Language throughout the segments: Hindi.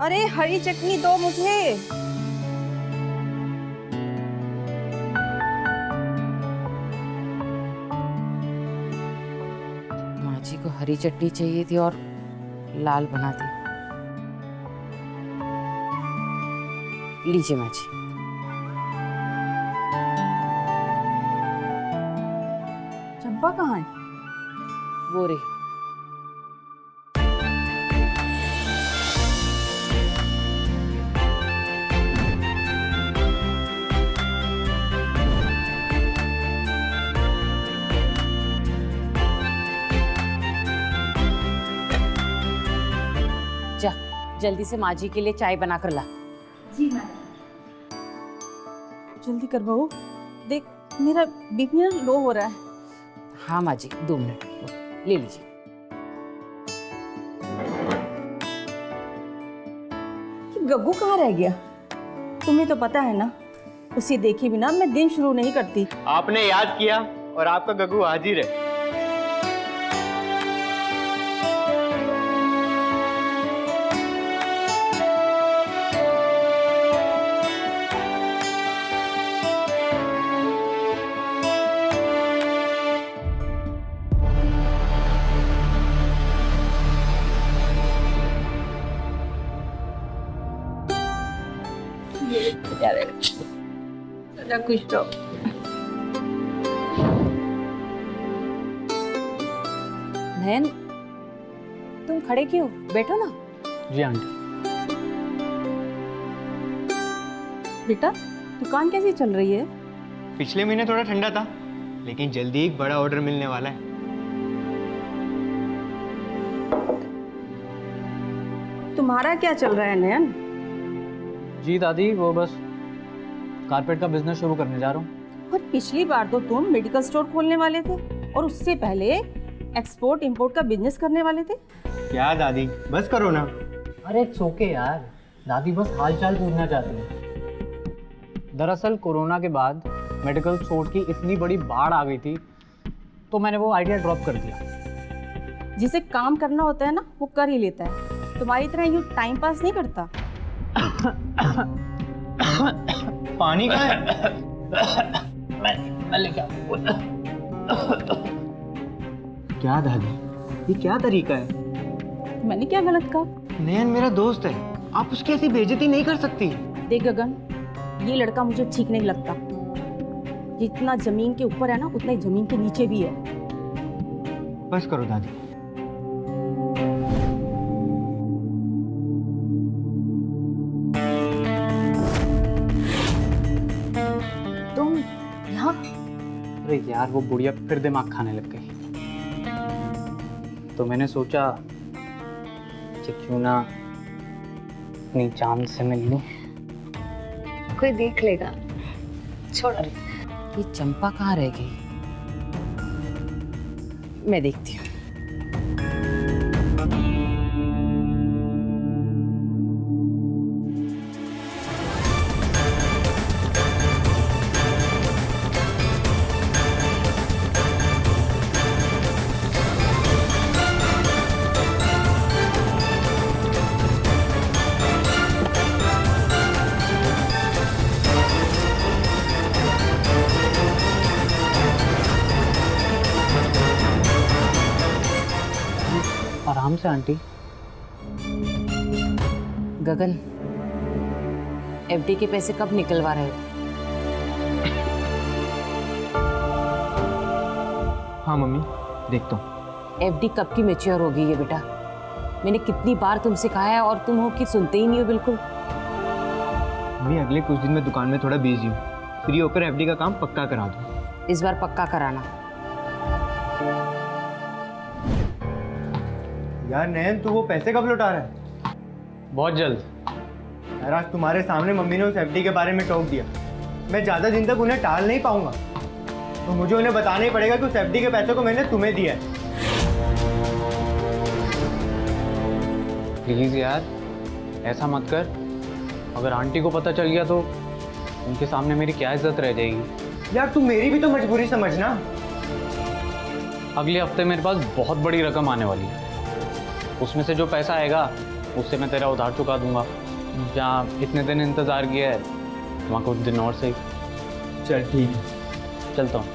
अरे हरी चटनी दो मुझे। माँ जी को हरी चटनी चाहिए थी और लाल बना दी। लीजिए माँ जी। चंपा कहाँ है? वो रे। जा जल्दी से माँ जी के लिए चाय बना कर ला। जी मैडम। जल्दी कर बहू, देख मेरा बीपी ना लो हो रहा है। हाँ माँ जी 2 मिनट ले लीजिए। कि गग्गू कहाँ रह गया? तुम्हें तो पता है ना, उसे देखे बिना मैं दिन शुरू नहीं करती। आपने याद किया और आपका गग्गू हाजिर है। कुछ तो नयन तुम खड़े क्यों? बैठो ना। जी आंटी। बेटा, दुकान कैसी चल रही है? पिछले महीने थोड़ा ठंडा था, लेकिन जल्दी एक बड़ा ऑर्डर मिलने वाला है। तुम्हारा क्या चल रहा है नयन? जी दादी, वो बस कारपेट का बिजनेस शुरू करने जा रहा हूँ। और पिछली बार तो तुम मेडिकल स्टोर खोलने वाले थे और उससे पहले एक्सपोर्ट इंपोर्ट का बिजनेस करने वाले थे। क्या दादी, बस करो ना। अरे इट्स ओके यार, दादी बस हालचाल पूछना चाहती हैं। दरअसल कोरोना के बाद मेडिकल स्टोर की इतनी बड़ी बाढ़ आ गई थी, तो मैंने वो आइडिया ड्रॉप कर दिया। जिसे काम करना होता है ना, वो कर ही लेता है। तुम्हारी तरह यूँ टाइम पास नहीं करता। पानी का है? मैं लेके आऊँ। क्या दादी, ये क्या तरीका है? मैंने क्या गलत कहा? नयन मेरा दोस्त है, आप उसकी ऐसी बेइज्जती नहीं कर सकती। देख गगन, ये लड़का मुझे ठीक नहीं लगता। जितना जमीन के ऊपर है ना, उतना ही जमीन के नीचे भी है। बस करो दादी। तुम यहाँ? अरे यार, वो बुढ़िया फिर दिमाग खाने लग गई, तो मैंने सोचा कि क्यों ना अपनी जान से मिल लूं। कोई देख लेगा। छोड़। अरे ये चंपा कहाँ रह गई? मैं देखती हूँ। आराम से आंटी। गगन, एफडी के पैसे कब निकलवा रहे हो? हाँ मम्मी, देखता हूँ। एफडी कब की मैच्योर होगी ये बेटा? मैंने कितनी बार तुमसे कहा है और तुम हो कि सुनते ही नहीं हो बिल्कुल। मम्मी अगले कुछ दिन में दुकान में थोड़ा बिजी हूँ, फ्री होकर एफडी का काम पक्का करा दूँ। इस बार पक्का कराना। यार नयन, तू वो पैसे कब लौटा रहा है? बहुत जल्द। यार आज तुम्हारे सामने मम्मी ने उस एफडी के बारे में टोक दिया। मैं ज़्यादा दिन तक उन्हें टाल नहीं पाऊंगा, तो मुझे उन्हें बताना ही पड़ेगा कि उस एफडी के पैसों को मैंने तुम्हें दिया है। प्लीज़ यार, ऐसा मत कर। अगर आंटी को पता चल गया तो उनके सामने मेरी क्या इज्जत रह जाएगी। यार तू मेरी भी तो मजबूरी समझना। अगले हफ्ते मेरे पास बहुत बड़ी रकम आने वाली है, उसमें से जो पैसा आएगा उससे मैं तेरा उधार चुका दूंगा। जहाँ इतने दिन इंतज़ार किया है वहाँ कुछ दिन और सही। चल ठीक है। चलता हूँ।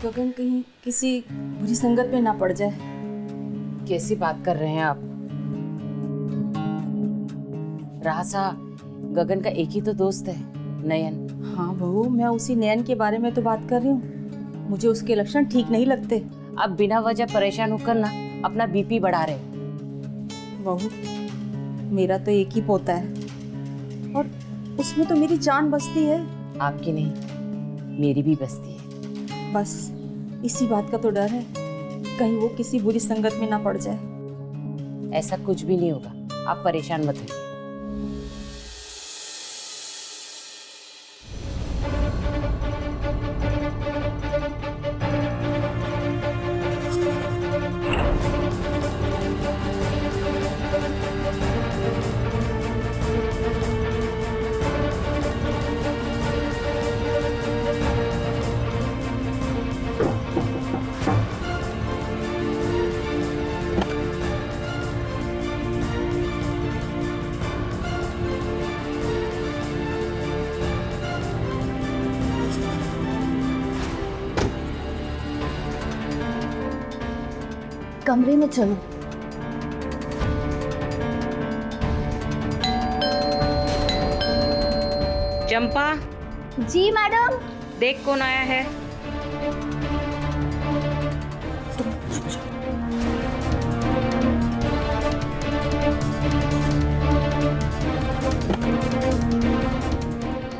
गगन कहीं किसी बुरी संगत में ना पड़ जाए। कैसी बात कर रहे हैं आप? रासा, गगन का एक ही तो दोस्त है, नयन। हाँ बहू, मैं उसी नयन के बारे में तो बात कर रही हूँ। मुझे उसके लक्षण ठीक नहीं लगते। आप बिना वजह परेशान होकर ना अपना बीपी बढ़ा रहे। बहू, मेरा तो एक ही पोता है और उसमें तो मेरी जान बसती है। आपकी नहीं, मेरी भी बसती है। बस इसी बात का तो डर है, कहीं वो किसी बुरी संगत में ना पड़ जाए। ऐसा कुछ भी नहीं होगा, आप परेशान मत होइए। कमरे में चलो। चंपा, जी मैडम। देख कौन आया है।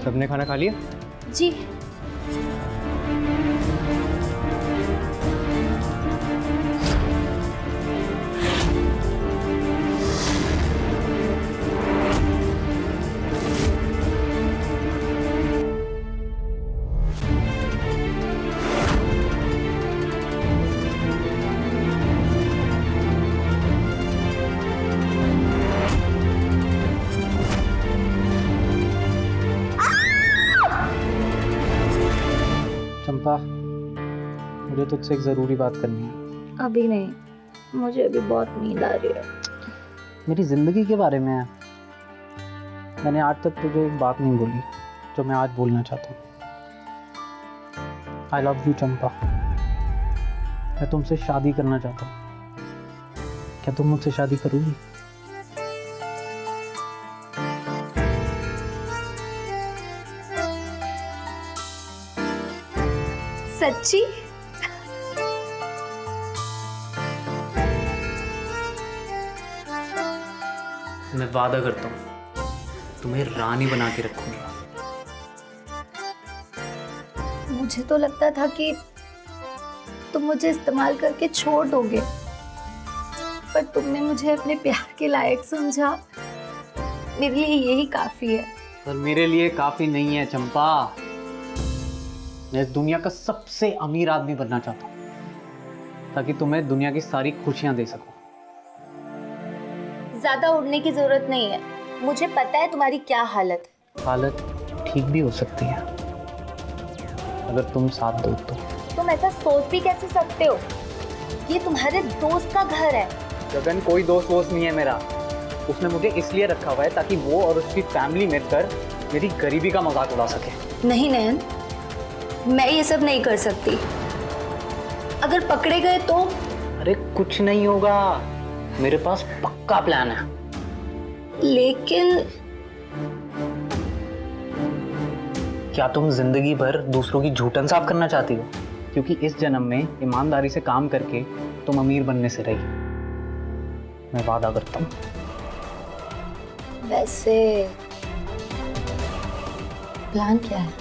सबने खाना खा लिया? जी। चंपा, मुझे तुझसे एक ज़रूरी बात करनी है। अभी नहीं, मुझे अभी बहुत नींद आ रही है। मेरी ज़िंदगी के बारे में है। मैंने आज तक तुझे एक बात नहीं बोली जो मैं आज बोलना चाहता हूँ। आई लव यू चंपा। मैं तुमसे शादी करना चाहता हूँ। क्या तुम मुझसे शादी करोगी? सच्ची? मैं वादा करता हूँ तुम्हें रानी बना के रखूंगा। मुझे तो लगता था कि तुम मुझे इस्तेमाल करके छोड़ दोगे, पर तुमने मुझे अपने प्यार के लायक समझा। मेरे लिए यही काफी है। पर मेरे लिए काफी नहीं है चंपा। मैं इस दुनिया का सबसे अमीर आदमी बनना चाहता हूँ ताकि तुम्हें दुनिया की सारी खुशियां दे सकूं। ज्यादा उड़ने की जरूरत नहीं है, मुझे पता है तुम्हारी क्या हालत है। हालत ठीक भी हो सकती है अगर तुम साथ दो तो। तुम ऐसा सोच भी कैसे सकते हो? ये तुम्हारे दोस्त का घर है। गगन, कोई दोस्त वोस्त नहीं है मेरा। उसने मुझे इसलिए रखा हुआ है ताकि वो और उसकी फैमिली मिलकर मेरी गरीबी का मजाक उड़ा सके। नहीं नयन, मैं ये सब नहीं कर सकती। अगर पकड़े गए तो? अरे कुछ नहीं होगा, मेरे पास पक्का प्लान है। लेकिन क्या तुम जिंदगी भर दूसरों की झूठन साफ करना चाहती हो? क्योंकि इस जन्म में ईमानदारी से काम करके तुम अमीर बनने से रही। मैं वादा करता हूँ। वैसे प्लान क्या है?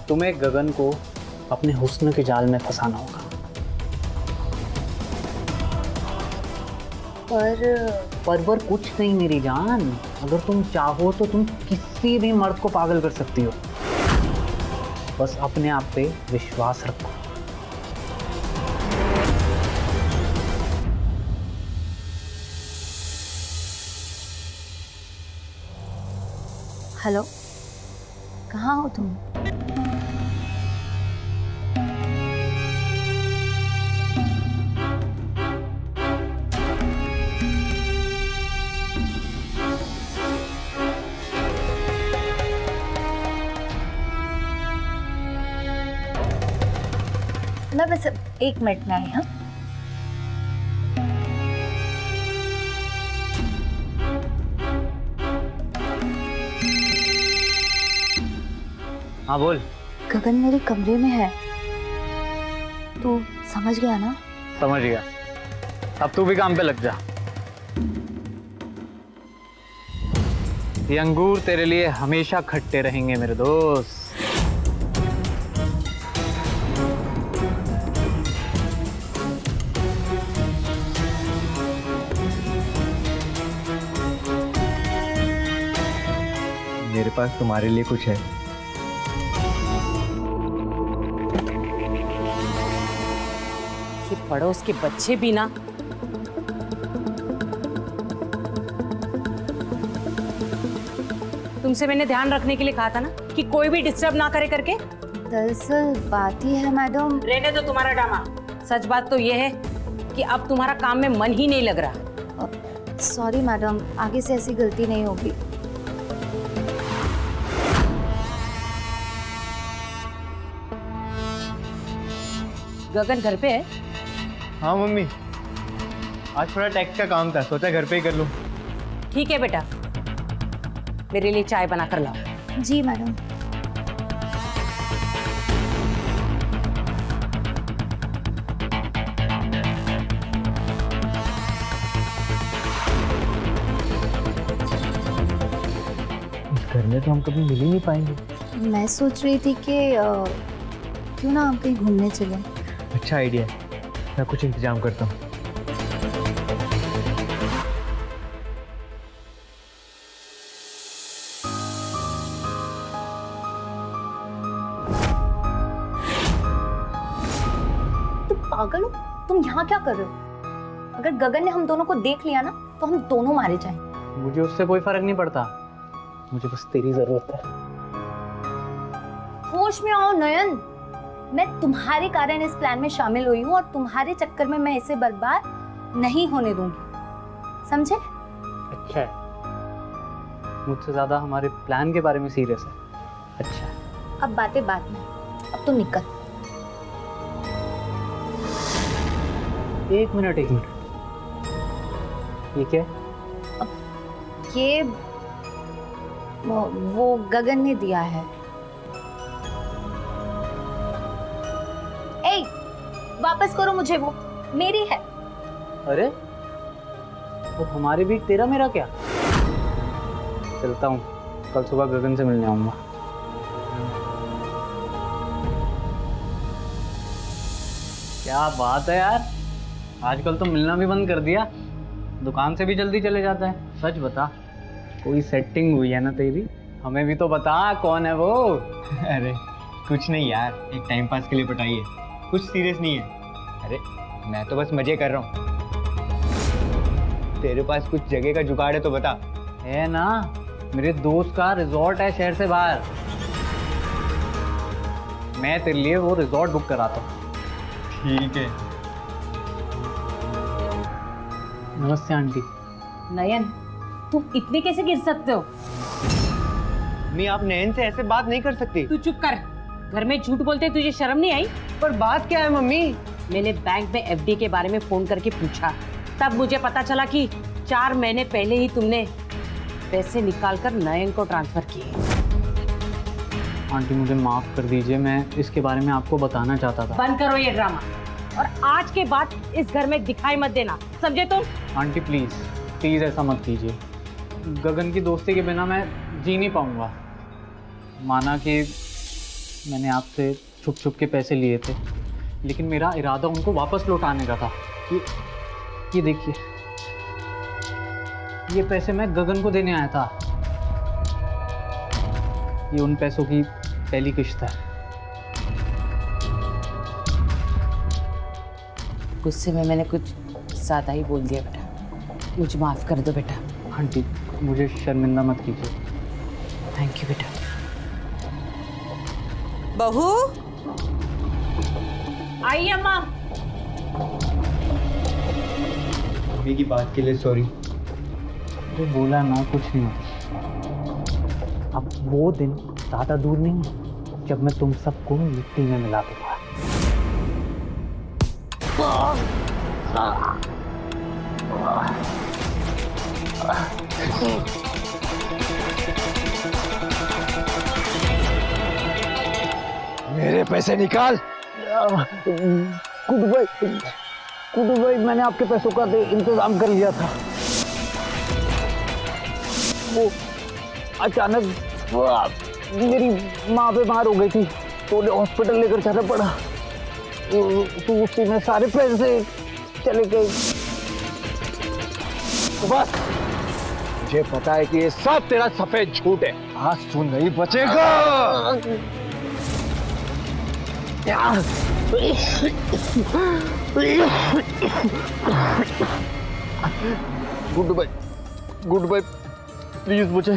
तुम्हें गगन को अपने हुस्न के जाल में फंसाना होगा। पर कुछ नहीं मेरी जान। अगर तुम चाहो तो तुम किसी भी मर्द को पागल कर सकती हो। बस अपने आप पे विश्वास रखो। हेलो, कहाँ हो तुम? मैं बस 1 मिनट में आई। हाँ, हाँ बोल। गगन मेरे कमरे में है, तू समझ गया ना? समझ गया, अब तू भी काम पे लग जा। ये अंगूर तेरे लिए हमेशा खट्टे रहेंगे मेरे दोस्त। मेरे पास तुम्हारे लिए कुछ है। ये पड़ोस के बच्चे भी ना, तुमसे मैंने ध्यान रखने के लिए कहा था ना कि कोई भी डिस्टर्ब ना करे करके। दरअसल बात ही है मैडम। रहने दो तुम्हारा ड्रामा। सच बात तो ये है कि अब तुम्हारा काम में मन ही नहीं लग रहा। सॉरी मैडम, आगे से ऐसी गलती नहीं होगी। गगन घर पे है? हाँ मम्मी, आज थोड़ा टैक्स का काम था, सोचा घर पे ही कर लूँ। ठीक है बेटा, मेरे लिए चाय बना कर लाओ। जी मैडम। इस घर में तो हम कभी मिल ही नहीं पाएंगे। मैं सोच रही थी कि क्यों ना हम कहीं घूमने चलें। अच्छा आइडिया है, मैं कुछ इंतजाम करता हूँ। तुम पागल हो? तुम यहाँ क्या कर रहे हो? अगर गगन ने हम दोनों को देख लिया ना तो हम दोनों मारे जाएंगे। मुझे उससे कोई फर्क नहीं पड़ता, मुझे बस तेरी जरूरत है। होश में आओ नयन, मैं तुम्हारे कारण इस प्लान में शामिल हुई हूँ और तुम्हारे चक्कर में मैं इसे बर्बाद नहीं होने दूंगी, समझे? अच्छा है, मुझसे ज्यादा हमारे प्लान के बारे में सीरियस है। अच्छा, अब बातें बाद में, अब तुम निकल। एक मिनट। ये क्या है? ये वो गगन ने दिया है। ए, वापस करो मुझे, वो मेरी है। अरे तो हमारे बीच तेरा मेरा क्या? चलता हूँ, कल सुबह गगन से मिलने आऊंगा। क्या बात है यार, आजकल तो मिलना भी बंद कर दिया, दुकान से भी जल्दी चले जाता है। सच बता, कोई सेटिंग हुई है ना तेरी? हमें भी तो बता, कौन है वो? अरे कुछ नहीं यार, एक टाइम पास के लिए पटाई है, कुछ सीरियस नहीं है। अरे मैं तो बस मजे कर रहा हूँ। तेरे पास कुछ जगह का जुगाड़ है तो बता। है ना, मेरे दोस्त का रिजॉर्ट है शहर से बाहर, मैं तेरे लिए वो रिजॉर्ट बुक कराता हूँ। ठीक है। नमस्ते आंटी। नयन, तुम इतने कैसे गिर सकते हो? मैं आप नयन से ऐसे बात नहीं कर सकती। तू चुप कर, घर में झूठ बोलते तुझे शर्म नहीं आई? पर बात क्या है मम्मी? मैंने बैंक में एफडी के बारे में फोन करके पूछा, तब मुझे पता चला कि 4 महीने पहले ही तुमने पैसे निकालकर नयन को ट्रांसफर किए। आंटी मुझे माफ कर दीजिए, मैं इसके बारे में आपको बताना चाहता था। बंद करो ये ड्रामा, और आज के बाद इस घर में दिखाई मत देना, समझे तुम? आंटी प्लीज प्लीज ऐसा मत कीजिए, गगन की दोस्ती के बिना मैं जी नहीं पाऊंगा। माना कि मैंने आपसे छुप छुप के पैसे लिए थे, लेकिन मेरा इरादा उनको वापस लौटाने का था। ये देखिए, ये पैसे मैं गगन को देने आया था। ये उन पैसों की पहली किश्त है। गुस्से में मैंने कुछ ज़्यादा ही बोल दिया बेटा, मुझे माफ़ कर दो बेटा। आंटी मुझे शर्मिंदा मत कीजिए। थैंक थैंक यू बेटा। बहू, आइए अम्मा। अभी की बात के लिए सॉरी। तो बोला ना कुछ नहीं होता। अब वो दिन ज़्यादा दूर नहीं है जब मैं तुम सबको मिट्टी में मिला दूंगा। मेरे पैसे निकाल। कुटू भाई मैंने आपके पैसों का इंतजाम कर लिया था। वो अचानक मेरी माँ बीमार हो गई थी तो उन्हें हॉस्पिटल लेकर जाना पड़ा। तो उसी में सारे पैसे चले गए। बस मुझे पता है कि ये सब तेरा सफेद झूठ है। आज तू नहीं बचेगा। गुड्डू भाई प्लीज मुझे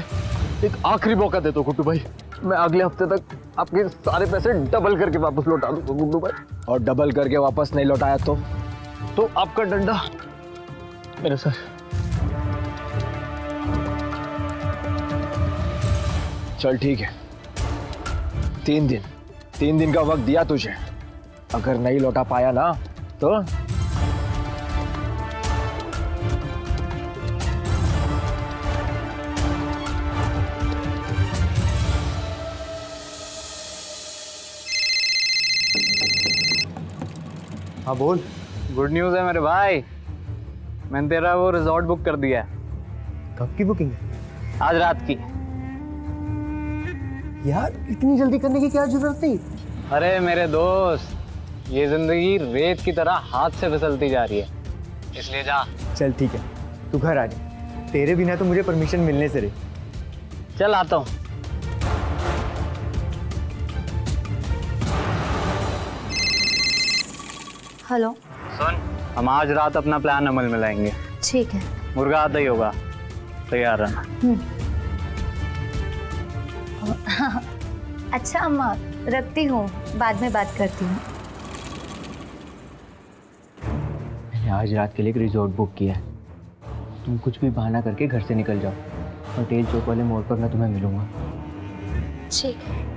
एक आखिरी मौका दे दो गुड्डू भाई। मैं अगले हफ्ते तक आपके सारे पैसे डबल करके वापस लौटा दूंगा गुड्डू भाई। और डबल करके वापस नहीं लौटाया तो आपका डंडा मेरे सर। चल ठीक है, 3 दिन का वक्त दिया तुझे। अगर नहीं लौटा पाया ना तो हाँ बोल। गुड न्यूज़ है मेरे भाई, मैंने तेरा वो रिजॉर्ट बुक कर दिया है। कब की बुकिंग है? आज रात की। यार इतनी जल्दी करने की क्या जरूरत थी? अरे मेरे दोस्त, ये जिंदगी रेत की तरह हाथ से फिसलती जा रही है, इसलिए जा। चल ठीक है, तू घर आ जा। तेरे बिना तो मुझे परमिशन मिलने से रही। चल आता हूँ। हेलो। सुन, हम आज रात अपना प्लान अमल में लाएंगे। ठीक है। मुर्गा आता ही होगा, तैयार रहना। अच्छा अम्मा, रखती हूँ, बाद में बात करती हूँ। मैंने आज रात के लिए एक रिजॉर्ट बुक किया है। तुम कुछ भी बहाना करके घर से निकल जाओ। पटेल चौक वाले मोड़ पर मैं तुम्हें मिलूंगा। ठीक है।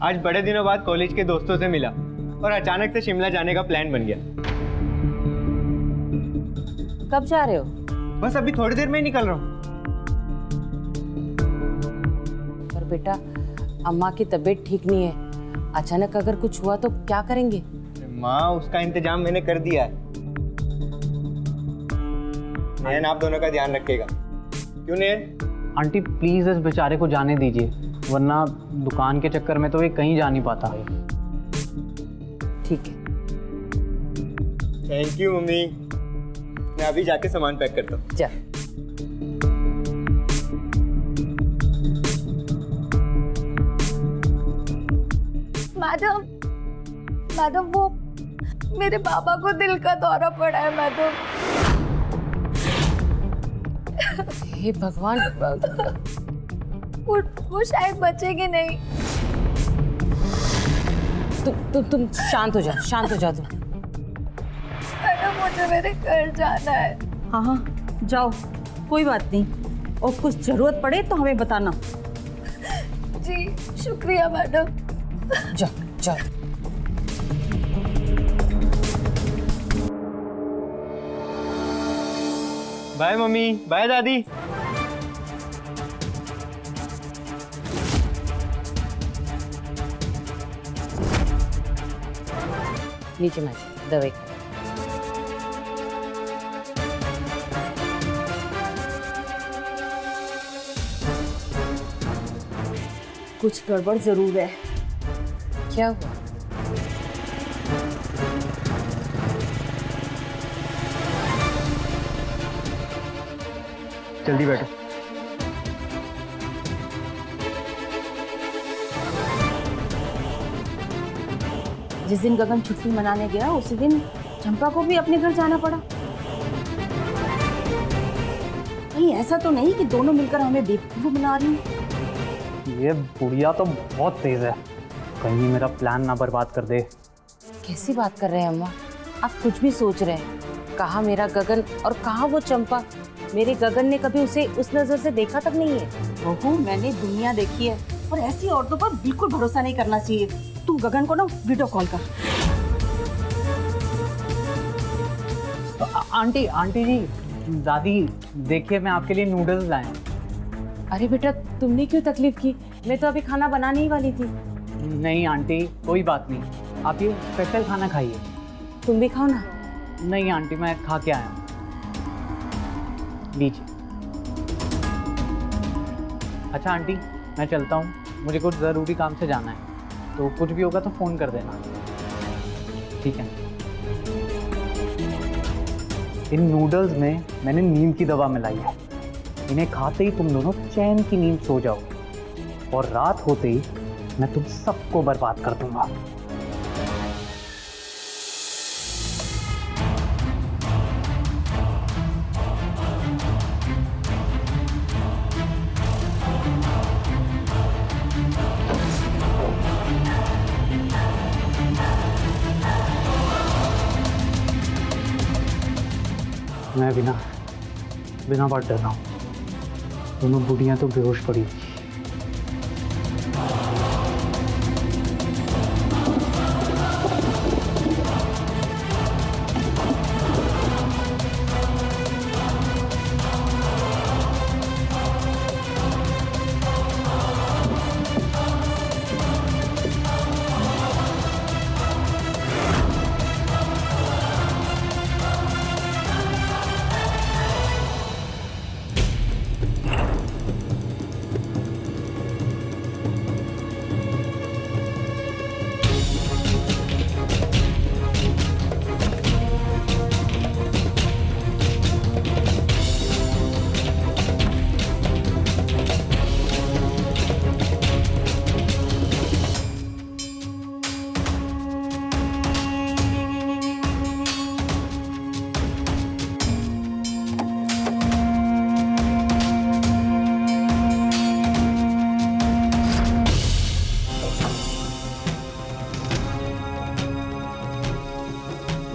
आज बड़े दिनों बाद कॉलेज के दोस्तों से मिला और अचानक से शिमला जाने का प्लान बन गया। कब जा रहे हो? बस अभी थोड़ी देर में ही निकल रहा हूँ। पर बेटा, अम्मा की तबीयत ठीक नहीं है, अचानक अगर कुछ हुआ तो क्या करेंगे? माँ, उसका इंतजाम मैंने कर दिया है। नयन आप दोनों का ध्यान रखेगा। क्यों नयन? आंटी प्लीज इस बेचारे को जाने दीजिए, वरना दुकान के चक्कर में तो ये कहीं जा नहीं पाता। ठीक है। Thank you mummy. मैं अभी जाके सामान पैक करता हूँ। जा। मैडम वो मेरे पापा को दिल का दौरा पड़ा है मैडम। हे भगवान, वो शायद बचेगी नहीं। तुम शांत हो जाओ, शांत हो जाओ तुम। मैडम मुझे मेरे घर जाना है। हाँ हाँ जाओ, कोई बात नहीं, और कुछ जरूरत पड़े तो हमें बताना। जी शुक्रिया मैडम। जाओ जाओ। बाय मम्मी, बाय दादी। नीचे मैं दवाई। कुछ गड़बड़ जरूर है। क्या हुआ? जल्दी बैठो। जिस दिन गगन छुट्टी मनाने गया उसी दिन चंपा को भी अपने घर जाना पड़ा। कहीं ऐसा तो नहीं कि दोनों मिलकर हमें बेवकूफ बना रही हैं? ये बुढ़िया तो बहुत तेज है, कहीं मेरा प्लान ना बर्बाद कर दे। कैसी बात कर रहे हैं अम्मा? आप कुछ भी सोच रहे हैं। कहाँ मेरा गगन और कहाँ वो चंपा? मेरे गगन ने कभी उसे उस नजर से देखा तक नहीं है। बहू, मैंने दुनिया देखी है और ऐसी औरतों पर बिल्कुल भरोसा नहीं करना चाहिए। तू गगन को ना वीडियो कॉल कर। आंटी आंटी जी, दादी देखिए मैं आपके लिए नूडल्स लाया। अरे बेटा, तुमने क्यों तकलीफ की? मैं तो अभी खाना बनाने ही वाली थी। नहीं आंटी, कोई बात नहीं, आप ये स्पेशल खाना खाइए। तुम भी खाओ ना। नहीं आंटी, मैं खा के आया हूँ। लीजिए। अच्छा आंटी, मैं चलता हूँ, मुझे कुछ ज़रूरी काम से जाना है, तो कुछ भी होगा तो फ़ोन कर देना, ठीक है? इन नूडल्स में मैंने नींद की दवा मिलाई है, इन्हें खाते ही तुम दोनों चैन की नींद सो जाओ और रात होते ही मैं तुम सबको बर्बाद कर दूंगा। मैं बिना बात डर रहा हूँ, दोनों बुढ़ियाँ तो बेहोश पड़ी।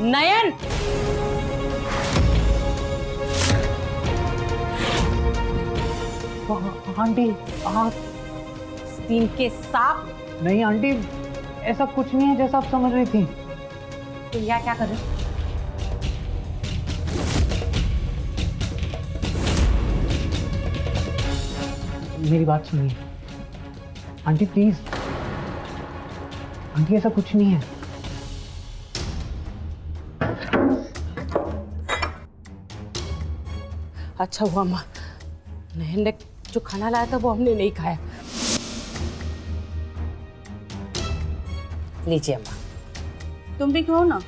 नयन, आंटी आप? स्टीम के सांप। नहीं आंटी, ऐसा कुछ नहीं है जैसा आप समझ रही थी। तुम यहाँ क्या कर रहे हो? मेरी बात सुनिए आंटी, प्लीज। आंटी ऐसा कुछ नहीं है। अच्छा हुआ अम्मा, नयन ने जो खाना लाया था वो हमने नहीं खाया। लीजिए अम्मा। तुम भी खाओ ना।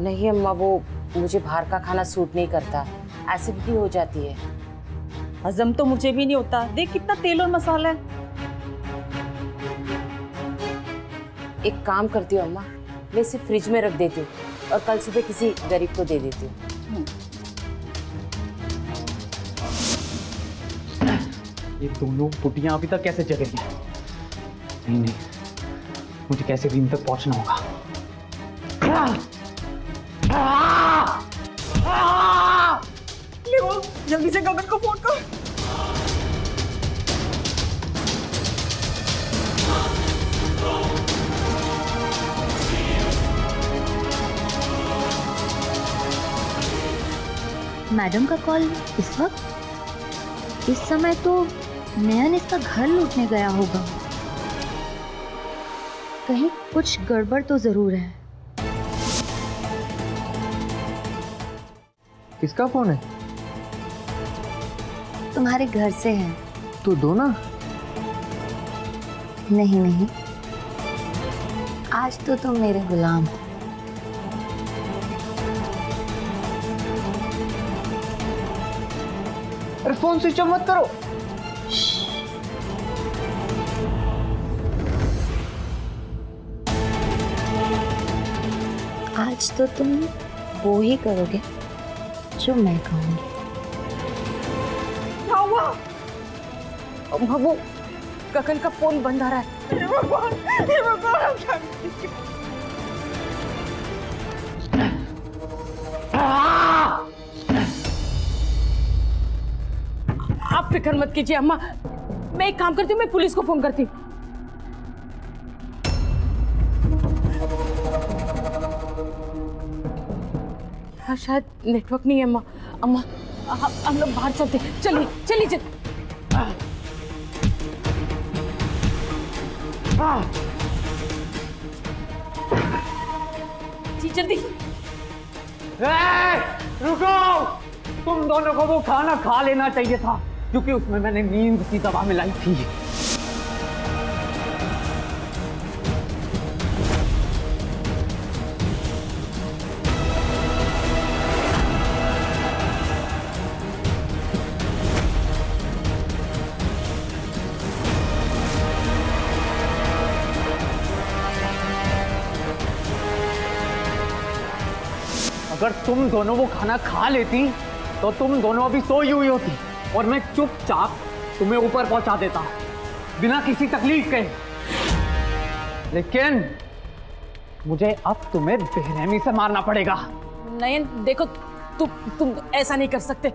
नहीं अम्मा, वो मुझे बाहर का खाना सूट नहीं करता, एसिडिटी हो जाती है। हजम तो मुझे भी नहीं होता, देख कितना तेल और मसाला है। एक काम करती हूँ अम्मा, मैं इसे फ्रिज में रख देती हूँ और कल सुबह किसी गरीब को दे देती हूँ। ये दोनों बुढ़ियाँ अभी तक कैसे जगेंगी? नहीं, मुझे कैसे भी इन तक पहुंचना होगा। जल्दी से गगन को फोन कर। मैडम का कॉल इस वक्त? इस समय तो नयन इसका घर लूटने गया होगा। कहीं कुछ गड़बड़ तो जरूर है। किसका फोन है? तुम्हारे घर से है। तो दो ना। नहीं, आज तो तुम मेरे गुलाम हो। अरे फोन स्विच ऑफ मत करो। आज आज तो तुम वो ही करोगे जो मैं कहूँगी। क्या हुआ? अम्मा वो गगन का फोन बंद आ रहा है। हे भगवान, हे भगवान, अब क्या करें? आप फिक्र मत कीजिए अम्मा, मैं एक काम करती हूँ, मैं पुलिस को फोन करती हूँ। हाँ शायद नेटवर्क नहीं है अम्मा। अम्मा हम लोग बाहर चलते, चलिए चलिए चलिए। जी जल्दी। रुको, तुम दोनों को वो खाना खा लेना चाहिए था, क्योंकि उसमें मैंने नींद की दवा मिलाई थी। अगर तुम दोनों वो खाना खा लेती तो तुम दोनों अभी सोई हुई होती और मैं चुपचाप तुम्हें ऊपर पहुंचा देता बिना किसी तकलीफ के। लेकिन मुझे अब तुम्हें बेरहमी से मारना पड़ेगा। नयन देखो, तुम ऐसा नहीं कर सकते।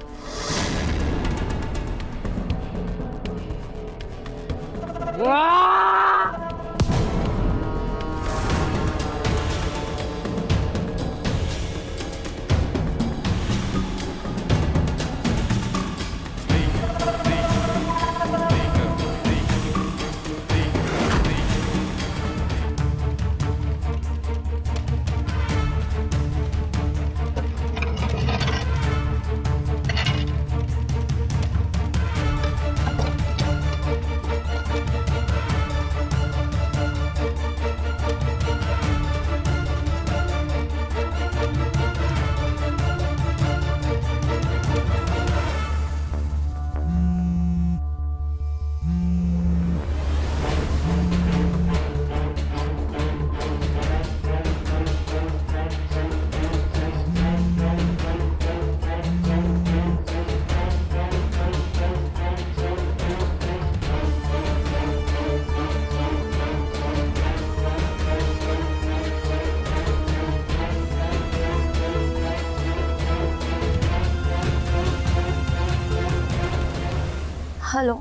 हेलो।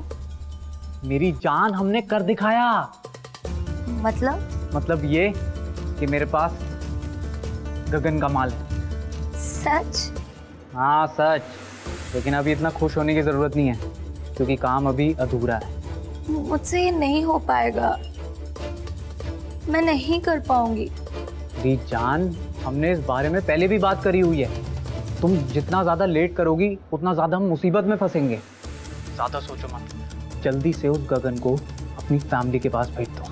मेरी जान हमने कर दिखाया। मतलब ये कि मेरे पास गगन का माल है। सच? हाँ सच, लेकिन अभी इतना खुश होने की जरूरत नहीं है, क्योंकि काम अभी अधूरा है। मुझसे ये नहीं हो पाएगा, मैं नहीं कर पाऊंगी। मेरी जान, हमने इस बारे में पहले भी बात करी हुई है। तुम जितना ज्यादा लेट करोगी उतना ज्यादा हम मुसीबत में फंसेंगे। ज्यादा सोचो मत, जल्दी से उस गगन को अपनी फैमिली के पास भेज दो,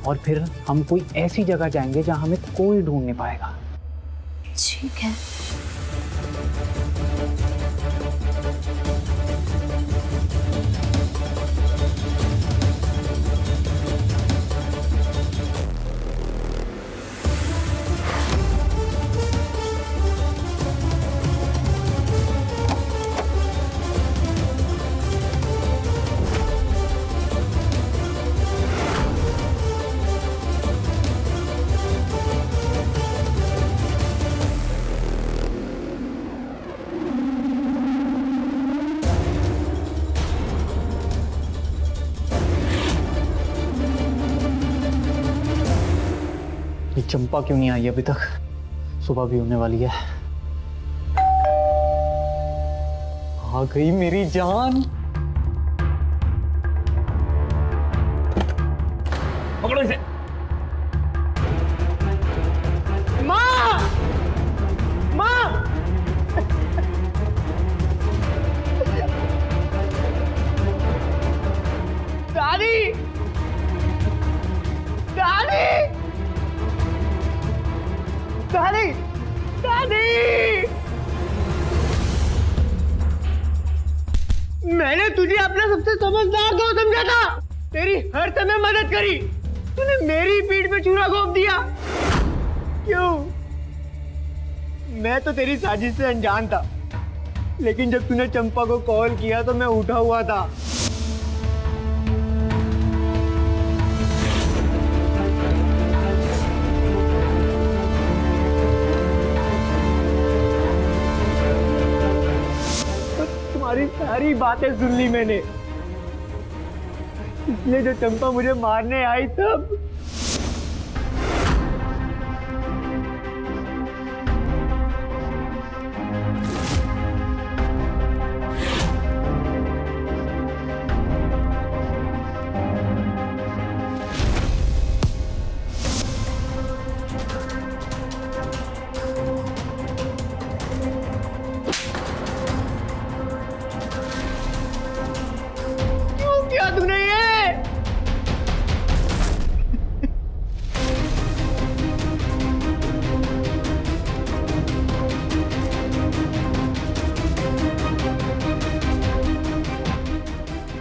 और फिर हम कोई ऐसी जगह जाएंगे जहां हमें कोई ढूंढ नहीं पाएगा। ठीक है। ये चंपा क्यों नहीं आई अभी तक? सुबह भी होने वाली है। आ गई मेरी जान। पकड़ो इसे। माँ! माँ! दादी! दादी! दादी! दादी! मैंने तुझे अपना सबसे समझदार दोस्त समझा था, तेरी हर समय मदद करी, तूने मेरी पीठ पे चूरा घोंप दिया। क्यों? मैं तो तेरी साजिश से अनजान था, लेकिन जब तूने चंपा को कॉल किया तो मैं उठा हुआ था। तो तुम्हारी सारी बातें सुन ली मैंने, इसलिए जो चंपा मुझे मारने आई तब क्या तूने ये?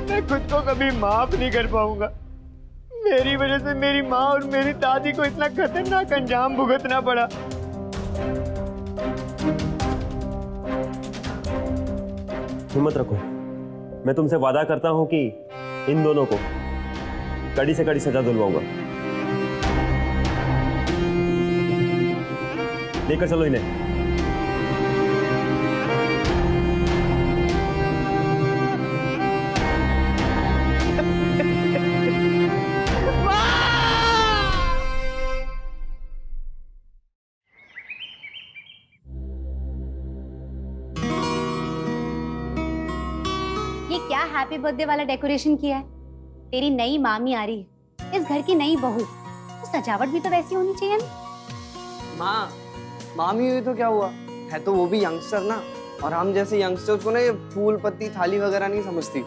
मैं खुद को कभी माफ नहीं कर पाऊंगा। मेरी वजह से मेरी माँ और मेरी दादी को इतना खतरनाक अंजाम भुगतना पड़ा। हिम्मत रखो, मैं तुमसे वादा करता हूं कि इन दोनों को कड़ी से कड़ी सजा दिलवाऊंगा। लेकर चलो इन्हें। ये क्या हैप्पी बर्थडे वाला डेकोरेशन किया है? तेरी नई मामी आ रही है, इस घर की नई बहू, तो सजावट भी तो वैसी होनी चाहिए ना। माँ, मामी हुई तो क्या हुआ, है तो वो भी यंगस्टर ना, और हम जैसे यंगस्टर्स को ना ये फूल पत्ती थाली वगैरह नहीं समझती।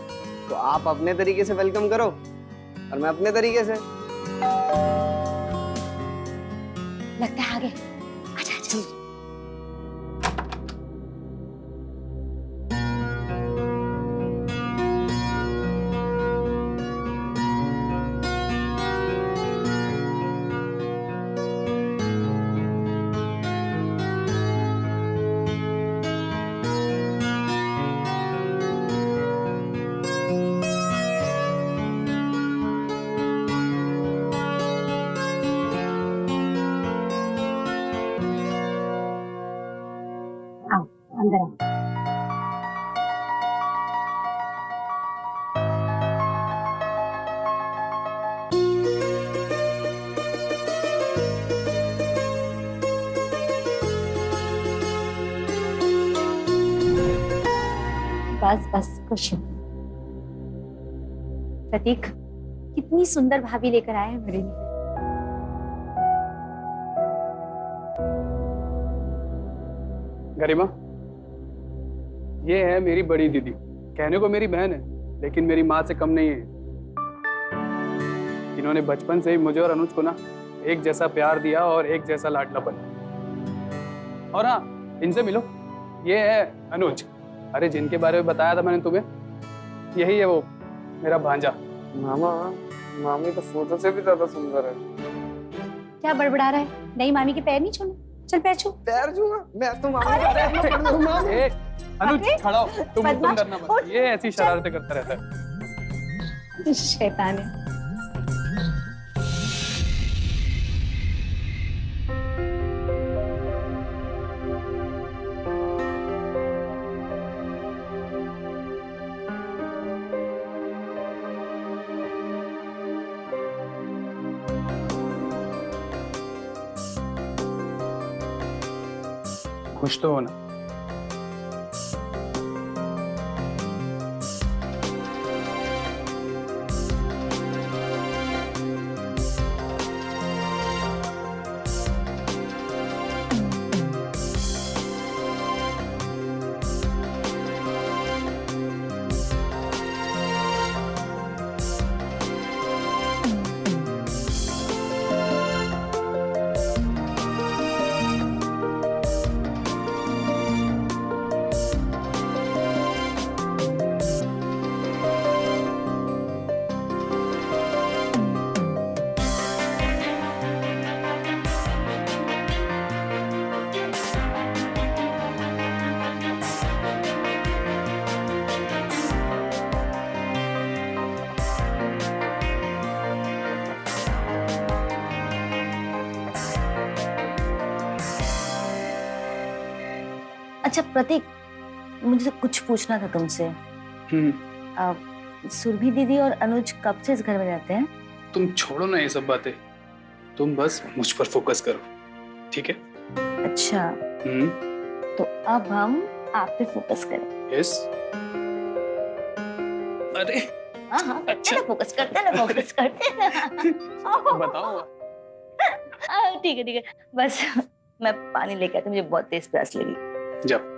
तो आप अपने तरीके से वेलकम करो और मैं अपने तरीके से। लगता है आगे। अच्छा अच्छा। आओ अंदर आओ। बस बस खुश हो। प्रतीक, कितनी सुंदर भाभी लेकर आए हैं मेरे लिए। गरिमा, ये है मेरी बड़ी दीदी। कहने को मेरी बहन है, लेकिन मेरी माँ से कम नहीं है। इन्होंने बचपन से ही मुझे और अनुज को ना एक जैसा प्यार दिया और एक जैसा लाडलापन। और हाँ, इनसे मिलो, ये है अनुज। अरे जिनके बारे में बताया था मैंने तुम्हें, यही है वो मेरा भांजा। मामा, मामी तो फोटो से भी ज्यादा सुंदर है। क्या बड़बड़ा रहा है? नई मामी के पैर नहीं छूना, चल पैर छू। पैर छूंगा मैं तो मामी के पैर में पड़ जाऊंगा। ए, अनुज अरे, खड़ा हो, तुम बदमाश, डरना मत। उठ, ये ऐसी शरारतें करता रहता है। शैतान है। खुश तो होना। अच्छा प्रतीक, मुझे कुछ पूछना था तुमसे। सुरभि दीदी और अनुज कब से इस घर में रहते हैं? तुम छोड़ो ना ये सब बातें, तुम बस मुझ पर फोकस करो, ठीक है? अच्छा, तो अब हम आप पे फोकस करें। यस। अरे हाँ, अच्छा, फोकस करते हैं ना, फोकस करते हैं ना। बताओ। ठीक है, बस मैं पानी लेके आती हूँ, मुझे बहुत तेज प्यास लगी। जाओ।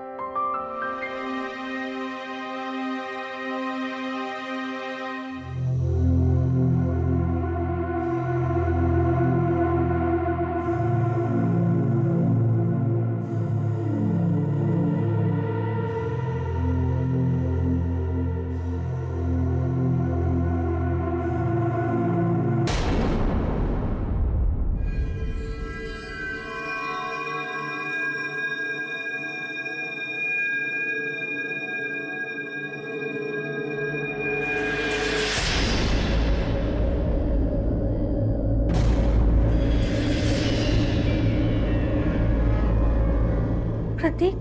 प्रतीक,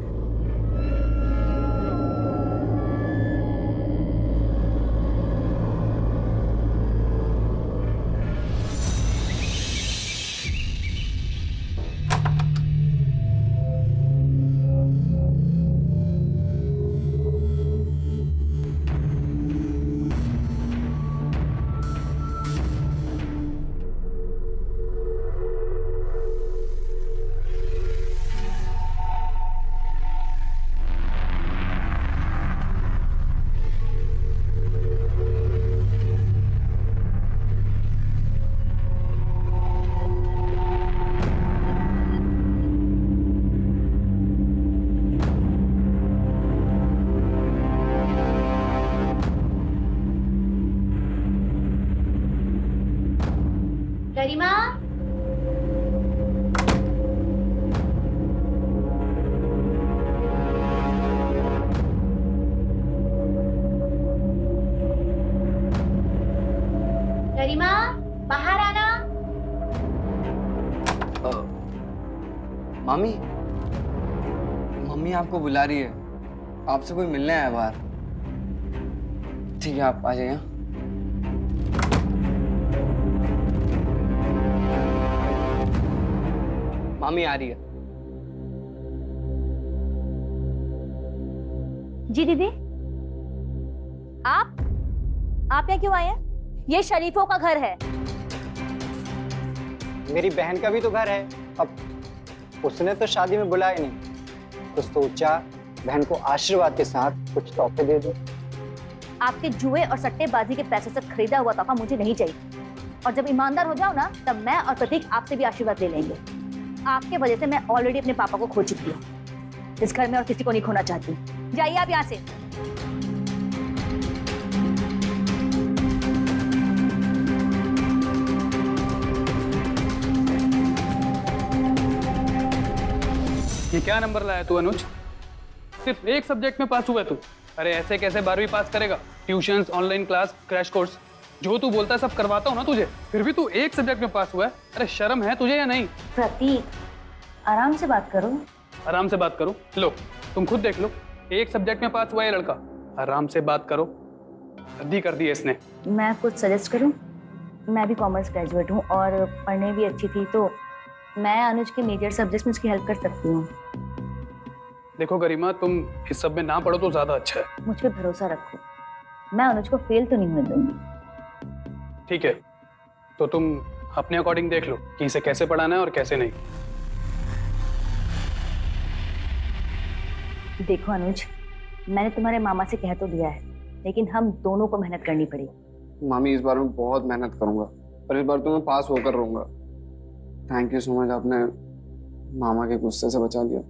गरिमा, गरिमा, बाहर आना। मामी, मम्मी आपको बुला रही है, आपसे कोई मिलने आया बाहर। ठीक है, आप आ जाइए। मामी आ रही है। जी दीदी, आप यहाँ क्यों आए हैं? ये शरीफों का घर है। मेरी बहन का भी तो घर है। अब उसने तो शादी में बुलाया नहीं, तो सोचा बहन को आशीर्वाद के साथ कुछ तोहफे दे दो। आपके जुए और सट्टेबाजी के पैसों से खरीदा हुआ तोहफा मुझे नहीं चाहिए। और जब ईमानदार हो जाओ ना, तब मैं और प्रतीक आपसे भी आशीर्वाद ले लेंगे। आपके वजह से मैं ऑलरेडी अपने पापा को खो चुकी हूँ। इस घर में और किसी को नहीं खोना चाहती। जाइए आप यहाँ से। ये क्या नंबर लाया तू अनुज? सिर्फ एक सब्जेक्ट में पास हुआ है तू। अरे ऐसे कैसे 12वीं पास करेगा? Tuitions, online class, crash course, जो तू बोलता है सब करवाता हूँ ना तुझे, फिर भी तू एक सब्जेक्ट में पास हुआ है। अरे शर्म है तुझे या नहीं? प्रतीक, आराम से बात करो। आराम से बात करो? लो तुम खुद देख लो, एक सब्जेक्ट में पास हुआ है लड़का। आराम से बात करो, हद्दी कर दी है इसने। मैं कुछ सजेस्ट करूं? मैं भी कॉमर्स ग्रेजुएट हूं और पढ़ने भी अच्छी थी, तो मैं अनुज के मेजर सब्जेक्ट्स में उसकी हेल्प कर सकती हूँ। देखो गरिमा, तुम इस सब में ना पढ़ो तो ज्यादा अच्छा है। मुझ पे भरोसा रखो, मैं अनुज को फेल तो नहीं होने दूंगी। ठीक है, तो तुम अपने अकॉर्डिंग देख लो कि इसे कैसे पढ़ाना है और कैसे नहीं। देखो अनुज, मैंने तुम्हारे मामा से कह तो दिया है, लेकिन हम दोनों को मेहनत करनी पड़ेगी। मामी, इस बार मैं बहुत मेहनत करूंगा और इस बार तो मैं पास होकर रहूंगा। थैंक यू सो मच, आपने मामा के गुस्से से बचा दिया।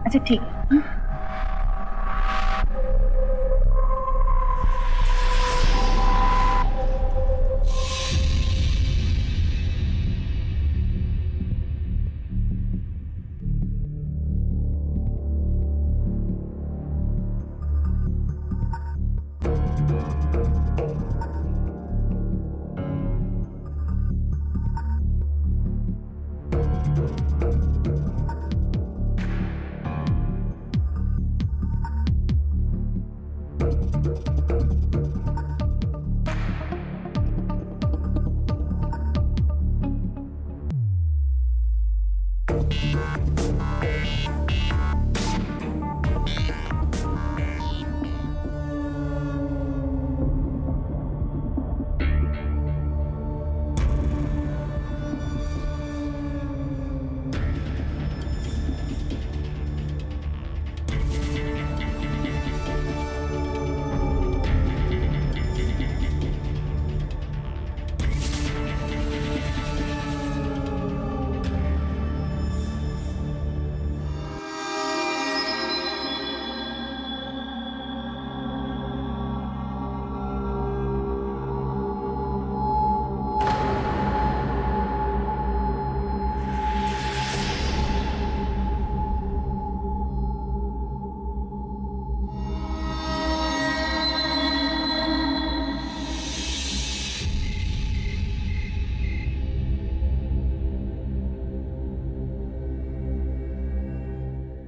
अच्छा ठीक है।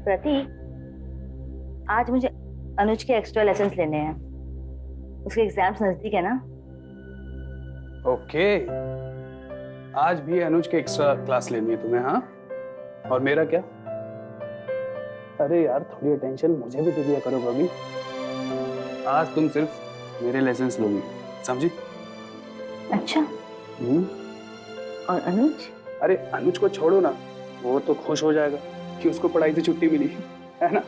प्रतीक, आज मुझे अनुज के एक्स्ट्रा लेसन्स लेने हैं। उसके एग्जाम्स नजदीक है ना। ओके, आज भी अनुज के एक्स्ट्रा क्लास लेनी है तुम्हें? हाँ, और मेरा क्या? अरे यार, थोड़ी अटेंशन मुझे भी दे दिया करो कभी। आज तुम सिर्फ मेरे लेसन्स लोगी, समझी? अच्छा। और अनुज? अरे अनुज को छोड़ो ना, वो तो खुश हो जाएगा कि उसको पढ़ाई से छुट्टी मिली है ना।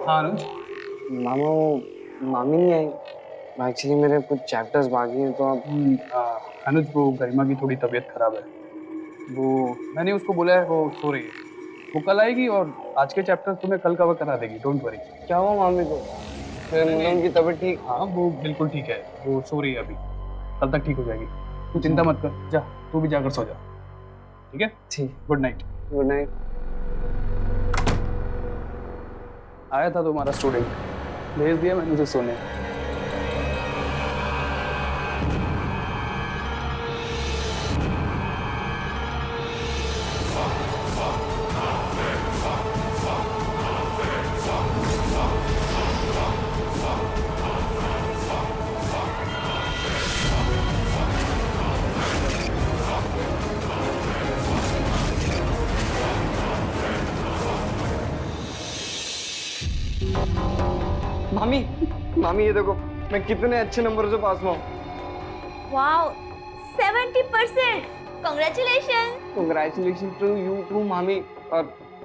हाँ अनुज। मामा वो मामी नहीं आई। एक्चुअली मेरे कुछ चैप्टर्स बाकी हैं तो अब अनुज, वो गरिमा की थोड़ी तबीयत खराब है, वो मैंने उसको बोला है, वो सो रही है। वो कल आएगी और आज के चैप्टर तुम्हें कल कवर करा देगी, डोंट वरी। क्या हुआ मामी को? फिर उनकी तबीयत ठीक? हाँ, वो बिल्कुल ठीक है, वो सो रही है अभी, कल तक ठीक हो जाएगी। तू चिंता मत कर, जा तू भी जाकर सो जा, ठीक है? ठीक। Good night. Good night. आया था तुम्हारा स्टूडेंट, भेज दिया मैंने उसे सोने। मामी, मामी ये देखो मैं कितने अच्छे नंबर से पास हुआ। Wow, 70%! Congratulations! Congratulations to you too मामी, और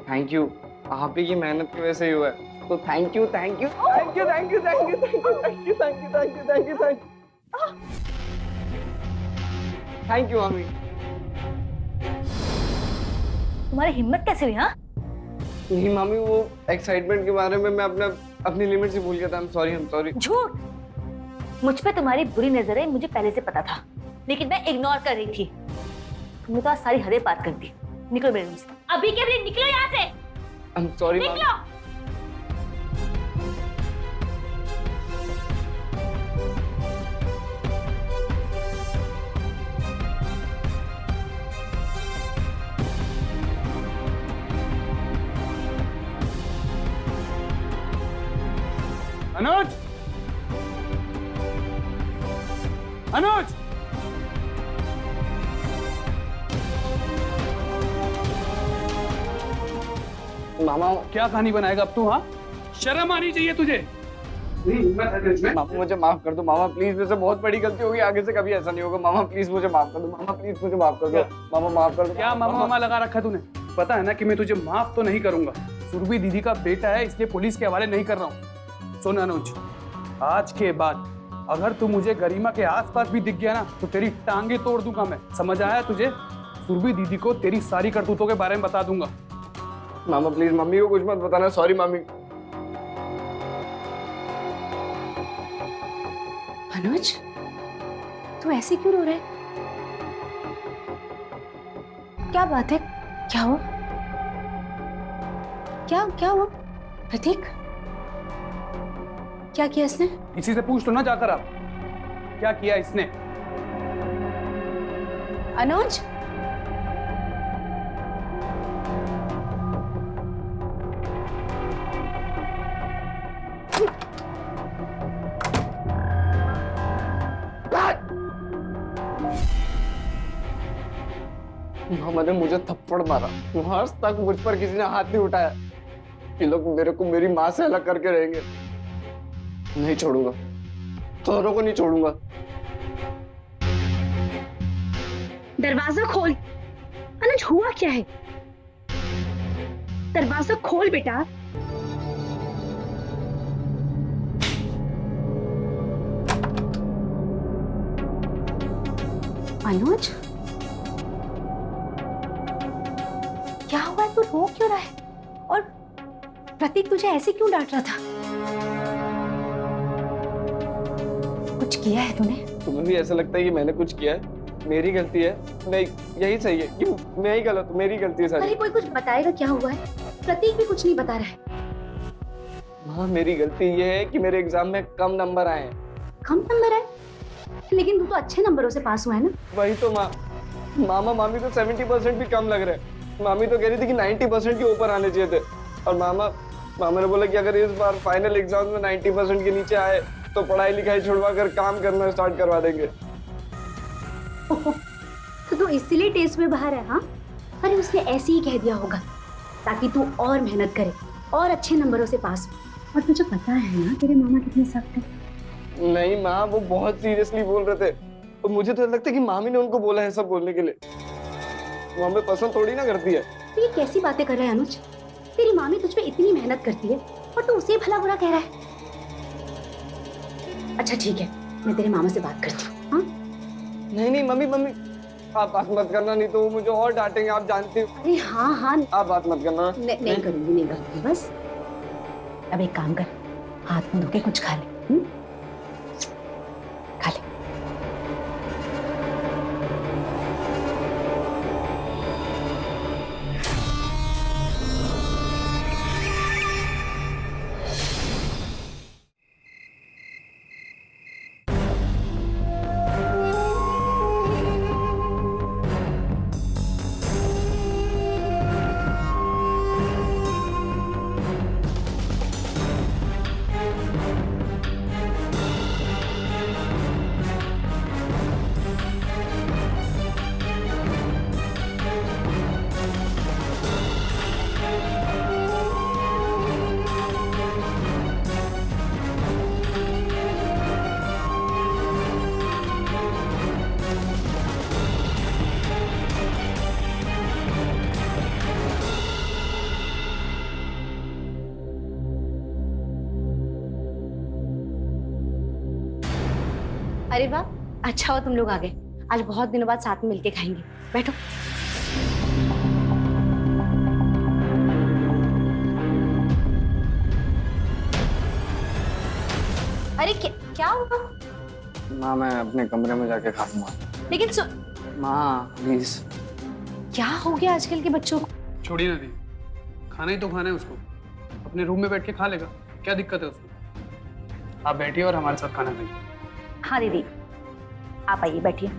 थैंक यू, आप ही की मेहनत की वजह से ही हुआ है। तो thank you, thank you, thank you, thank you, thank you, thank you, thank you, thank you, thank you, thank you, thank you, thank you मामी। तुम्हारी हिम्मत कैसे हुई? हाँ, नहीं मामी, वो एक्साइटमेंट के बारे में मैं अपनी लिमिट से भूल गया था। I am sorry. झूठ! मुझ पे तुम्हारी बुरी नजर है, मुझे पहले से पता था, लेकिन मैं इग्नोर कर रही थी। तुमने तो आज सारी हदें पार कर दी। निकलो मेरे रूम से, अभी के अभी निकलो यहाँ से। आई एम सॉरी मामी। निकलो। अनुज, अनुज, मामा क्या कहानी बनाएगा अब तू? हाँ, शर्म आनी चाहिए तुझे। मामा मुझे माफ कर दो मामा, प्लीज। मेरे से बहुत बड़ी गलती होगी, आगे से कभी ऐसा नहीं होगा। मामा प्लीज मुझे माफ कर दो। मामा प्लीज मुझे माफ कर दो। मामा माफ कर दो। क्या मामा मामा लगा रखा तूने? पता है ना कि मैं तुझे माफ तो नहीं करूंगा। सुरभि दीदी का बेटा है, इसलिए पुलिस के हवाले नहीं कर रहा हूँ। सुन अनुज, आज के बाद अगर तू मुझे गरिमा के आसपास भी दिख गया ना, तो तेरी टांगे तोड़ दूंगा मैं। समझ आया तुझे? सुरभि दीदी को तेरी सारी करतूतों के बारे में बता दूंगा। मामा प्लीज मम्मी को कुछ मत बताना। सॉरी मामी। अनुज, तू ऐसे क्यों रो रहा है? क्या बात है? क्या हुआ? क्या हुआ? प्रतीक, क्या किया इसने? इसी से पूछ लो ना जाकर आप, क्या किया इसने? अनुज, मामा ने मुझे थप्पड़ मारा, आज तक मुझ पर किसी ने हाथ नहीं उठाया। ये लोग मेरे को मेरी माँ से अलग करके रहेंगे। नहीं छोड़ूंगा, दोनों को नहीं छोड़ूंगा। दरवाजा खोल। अनुज हुआ क्या है? दरवाजा खोल बेटा। अनुज, क्या हुआ है? तू रो क्यों रहा है? और प्रतीक तुझे ऐसे क्यों डांट रहा था? कुछ किया है तूने? तुम्हें भी ऐसा लगता है कि मैंने कुछ किया है? मेरी गलती है? नहीं, यही सही है कि मैं ही गलत हूँ, मेरी गलती है सारी। अरे कोई कुछ बताएगा क्या हुआ है? प्रतीक भी कुछ नहीं बता रहा है। माँ, मेरी गलती ये है कि मेरे एग्जाम में कम नंबर आए हैं। कम नंबर है? लेकिन तू तो अच्छे नंबरों से पास हुआ है ना? वही तो माँ। मामा मामी तो 70% भी कम लग रहे हैं। मामी तो कह रही थी कि 90% के ऊपर आने चाहिए थे। और मामा ने बोला कि अगर इस बार फाइनल एग्जाम में 90% के नीचे आए तो पढ़ाई लिखाई छुड़वा कर काम करना स्टार्ट करवा देंगे। तो तू इसीलिए टेस्ट में बाहर है? हाँ, अरे उसने ऐसे ही कह दिया होगा ताकि तू और मेहनत करे और अच्छे नंबरों से पास हो। और तुझे पता है ना तेरे मामा कितने सख्त हैं। नहीं माँ, वो बहुत सीरियसली बोल रहे थे। और मुझे तो लगता है कि मामी ने उनको बोला है सब बोलने के लिए। वो हमें पसंद थोड़ी ना करती है। तो ये कैसी बातें कर रहा है अनुज? तेरी मामी तुझ पे इतनी मेहनत करती है और तू उसे भला बुरा कह रहा है। अच्छा ठीक है, मैं तेरे मामा से बात करती हूँ। हाँ? नहीं मम्मी आप बात मत करना, नहीं तो वो मुझे और डांटेंगे, आप जानती हो। अरे हाँ, आप बात मत करना। नहीं करूँगी बस। अब एक काम कर, हाथ में धो के कुछ खा ले। खा ले। अरे वाह, अच्छा हो तुम लोग आ गए। आज बहुत दिनों बाद साथ में मिलके खाएंगे। बैठो। अरे क्या हुआ? माँ, मैं अपने कमरे में जाके खाऊंगा। लेकिन माँ प्लीज। क्या हो गया आजकल के बच्चों को? छोड़िए ना दी, खाना ही तो खाना है उसको, अपने रूम में बैठ के खा लेगा, क्या दिक्कत है उसको? आप बैठिए और हमारे साथ खाना खाइए। हाँ दीदी, आप आइए, बैठिए।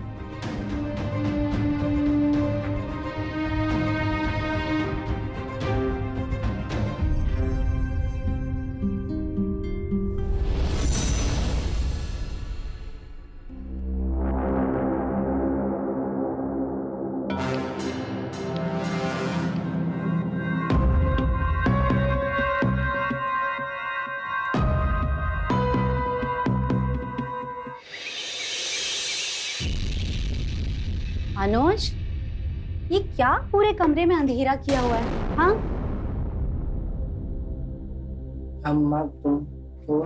अनुज, ये क्या पूरे कमरे में अंधेरा किया हुआ है? हाँ? अम्मा तुम तो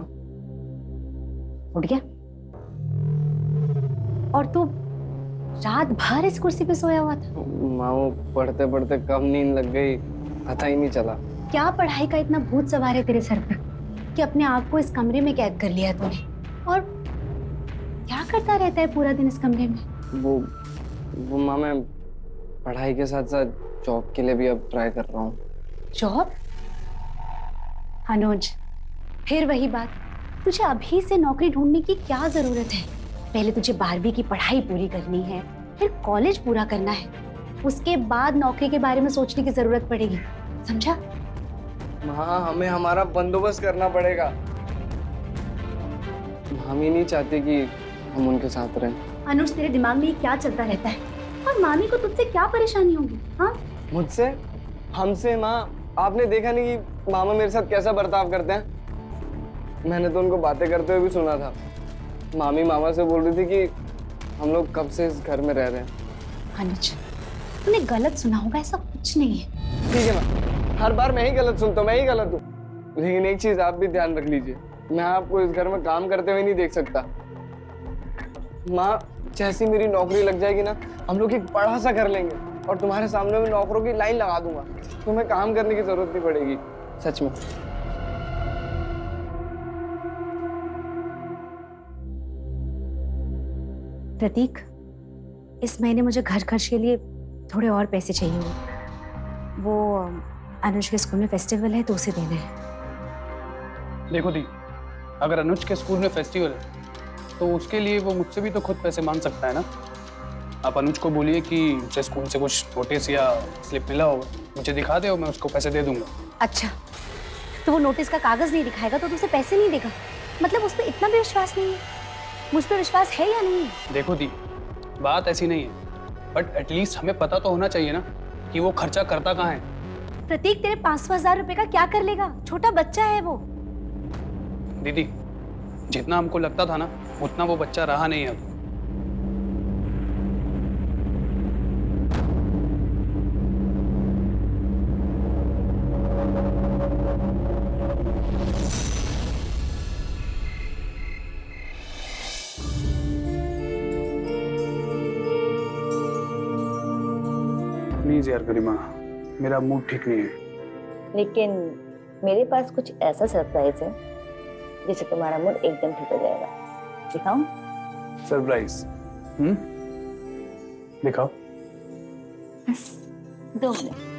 उठ गया? और तू रात भर इस कुर्सी पे सोया हुआ था? माँ, वो पढ़ते पढ़ते कम नींद लग गई, पता ही नहीं चला। क्या पढ़ाई का इतना भूत सवार है तेरे सर पर कि अपने आप को इस कमरे में कैद कर लिया है तूने? और क्या करता रहता है पूरा दिन इस कमरे में? वो माँ, मैं पढ़ाई के साथ साथ जॉब के लिए भी अब ट्राई कर रहा हूँ। जॉब? अनुज, फिर वही बात, तुझे अभी से नौकरी ढूंढने की क्या जरूरत है? पहले तुझे 12वीं की पढ़ाई पूरी करनी है, फिर कॉलेज पूरा करना है, उसके बाद नौकरी के बारे में सोचने की जरूरत पड़ेगी, समझा? माँ, हमें हमारा बंदोबस्त करना पड़ेगा। हम ही नहीं चाहते कि हम उनके साथ रहें। अनुज, तेरे दिमाग में ये क्या चलता रहता है? और मामी को तुझसे क्या परेशानी होगी? हाँ, मुझसे? हमसे? माँ, आपने देखा नहीं कि मामा मेरे साथ कैसा बर्ताव करते हैं? मैंने तो उनको बातें करते हुए भी सुना था। मामी मामा से बोल रही थी कि हम लोग कब से इस घर में रह रहे हैं। अनुज, तूने गलत सुना होगा, ऐसा कुछ नहीं है। ठीक है माँ, हर बार मैं ही गलत सुनता हूँ, मैं ही गलत हूँ। लेकिन एक चीज आप भी ध्यान रख लीजिए, मैं आपको इस घर में काम करते हुए नहीं देख सकता। माँ, जैसी मेरी नौकरी लग जाएगी ना, हम लोग एक बड़ा सा कर लेंगे और तुम्हारे सामने में नौकरों की लाइन लगा दूंगा। तुम्हें काम करने की जरूरत नहीं पड़ेगी, सच में। प्रतीक, इस महीने मुझे घर खर्च के लिए थोड़े और पैसे चाहिए होंगे। वो अनुज के स्कूल में फेस्टिवल है तो उसे देना है। देखो दी, अगर अनुज के स्कूल में फेस्टिवल है तो उसके लिए वो मुझसे भी तो खुद पैसे मांग सकता है ना। आप अनुज को बोलिए कि उसे स्कूल से कुछ नोटिस या स्लिप मिला होगा, मुझे दिखा दे और मैं उसको पैसे दे दूंगा। अच्छा, तो वो नोटिस का कागज नहीं दिखाएगा तो तुझे पैसे नहीं देगा? मतलब उस पर इतना भी विश्वास नहीं है? मुझ पर विश्वास है या नहीं? देखो दी, बात ऐसी नहीं है, बट एटलीस्ट हमें पता तो होना चाहिए ना कि वो खर्चा करता कहाँ है। प्रतीक, तेरे 500,000 रुपए का क्या कर लेगा? छोटा बच्चा है वो। दीदी, जितना हमको लगता था ना, उतना वो बच्चा रहा नहीं अब। प्लीज यार गरिमा, मेरा मूड ठीक नहीं है। लेकिन मेरे पास कुछ ऐसा सरप्राइज है जिससे तुम्हारा मूड एकदम ठीक हो जाएगा। दिखाऊं? सरप्राइज? दिखाओ। बस 2 मिनट।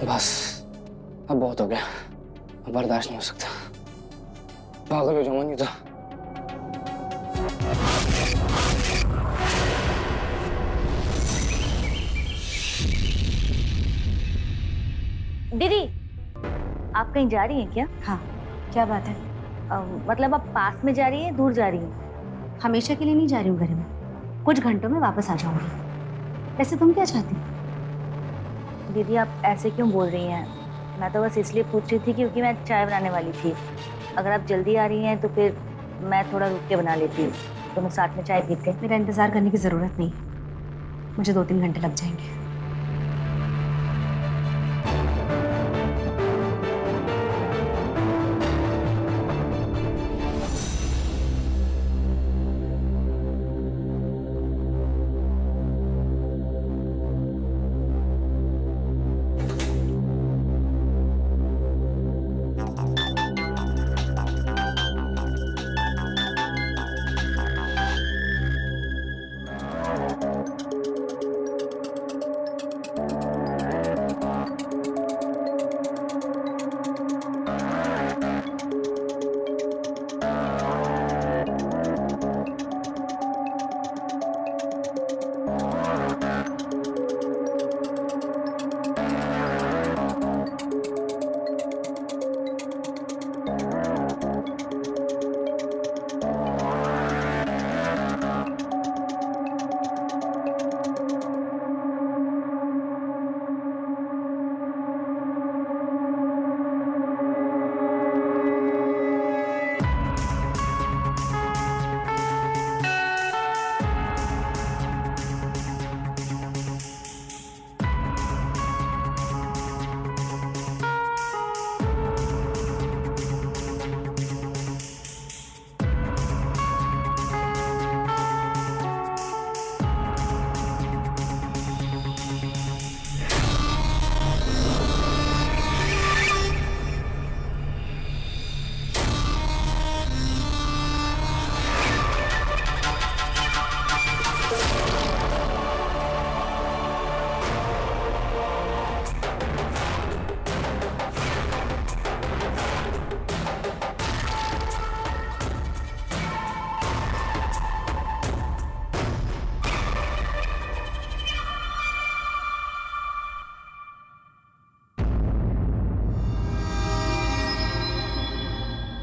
बस, अब बहुत हो गया, अब बर्दाश्त नहीं हो सकता। पागल हो जाऊंगा नहीं तो। दीदी, आप कहीं जा रही हैं क्या? हाँ, क्या बात है? मतलब आप पास में जा रही हैं, दूर जा रही हैं? हमेशा के लिए नहीं जा रही हूँ घर में, कुछ घंटों में वापस आ जाऊंगी। वैसे तुम क्या चाहती? दीदी, आप ऐसे क्यों बोल रही हैं? मैं तो बस इसलिए पूछ रही थी क्योंकि मैं चाय बनाने वाली थी। अगर आप जल्दी आ रही हैं तो फिर मैं थोड़ा रुक के बना लेती हूँ, दोनों साथ में चाय पीते हैं। मेरा इंतजार करने की ज़रूरत नहीं, मुझे 2-3 घंटे लग जाएंगे।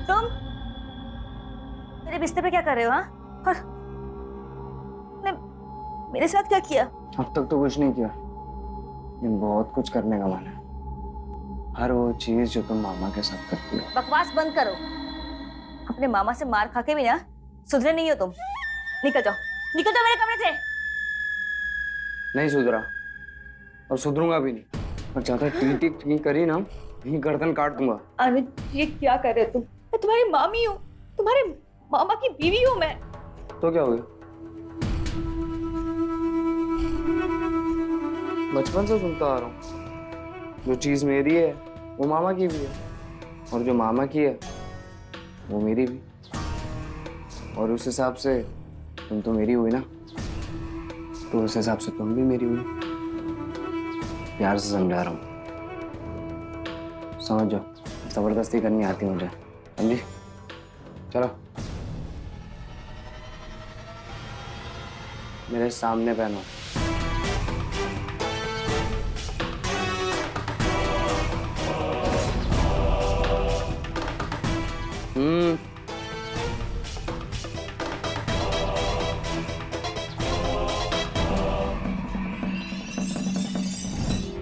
तुम मेरे बिस्तर पे क्या कर रहे हो? हाँ, और ने मेरे साथ क्या किया? अब तक तो कुछ नहीं किया, लेकिन बहुत कुछ करने का मन है। हर वो चीज जो तुम मामा के साथ करती हो। बकवास बंद करो। अपने मामा से मार खा के भी ना सुधरे नहीं हो तुम। निकल जाओ मेरे कमरे से। नहीं सुधरा और सुधरूंगा भी नहीं, और ज्यादा टी करी ना, यही गर्दन काट दूंगा। अनुज ये क्या कर रहे हो तुम? मैं तुम्हारी मामी हूँ, तुम्हारे मामा की बीवी हूँ मैं। तो क्या हो गया? बचपन से सुनता आ रहा हूँ, जो चीज मेरी है वो मामा की भी है, और जो मामा की है वो मेरी भी। और उस हिसाब से तुम तो मेरी हुई ना, तो उस हिसाब से तुम भी मेरी हुई। प्यार से समझा रहा हूँ, समझ जाओ। जबरदस्ती करनी आती मुझे, समझी? चलो मेरे सामने पहनो।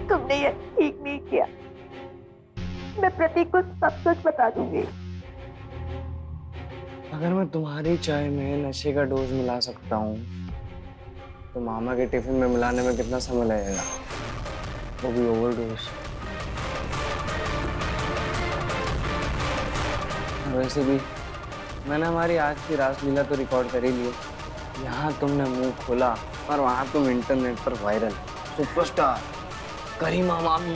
तुमने ये ठीक नहीं किया। मैं प्रतीक को सब सच बता दूंगी। अगर मैं तुम्हारी चाय में नशे का डोज मिला सकता हूँ, तो मामा के टिफिन में मिलाने में कितना समय लगेगा, वो भी ओवरडोज। वैसे भी मैंने हमारी आज की रासलीला तो रिकॉर्ड कर ही ली है। यहाँ तुमने मुंह खोला और वहां तुम इंटरनेट पर वायरल सुपरस्टार करीमा मामी।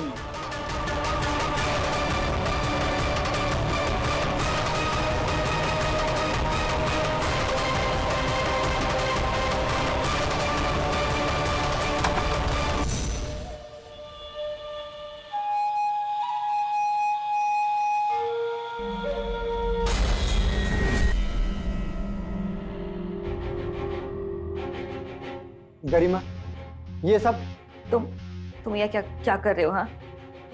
गरिमा, ये सब तुम ये क्या कर रहे हो? हाँ,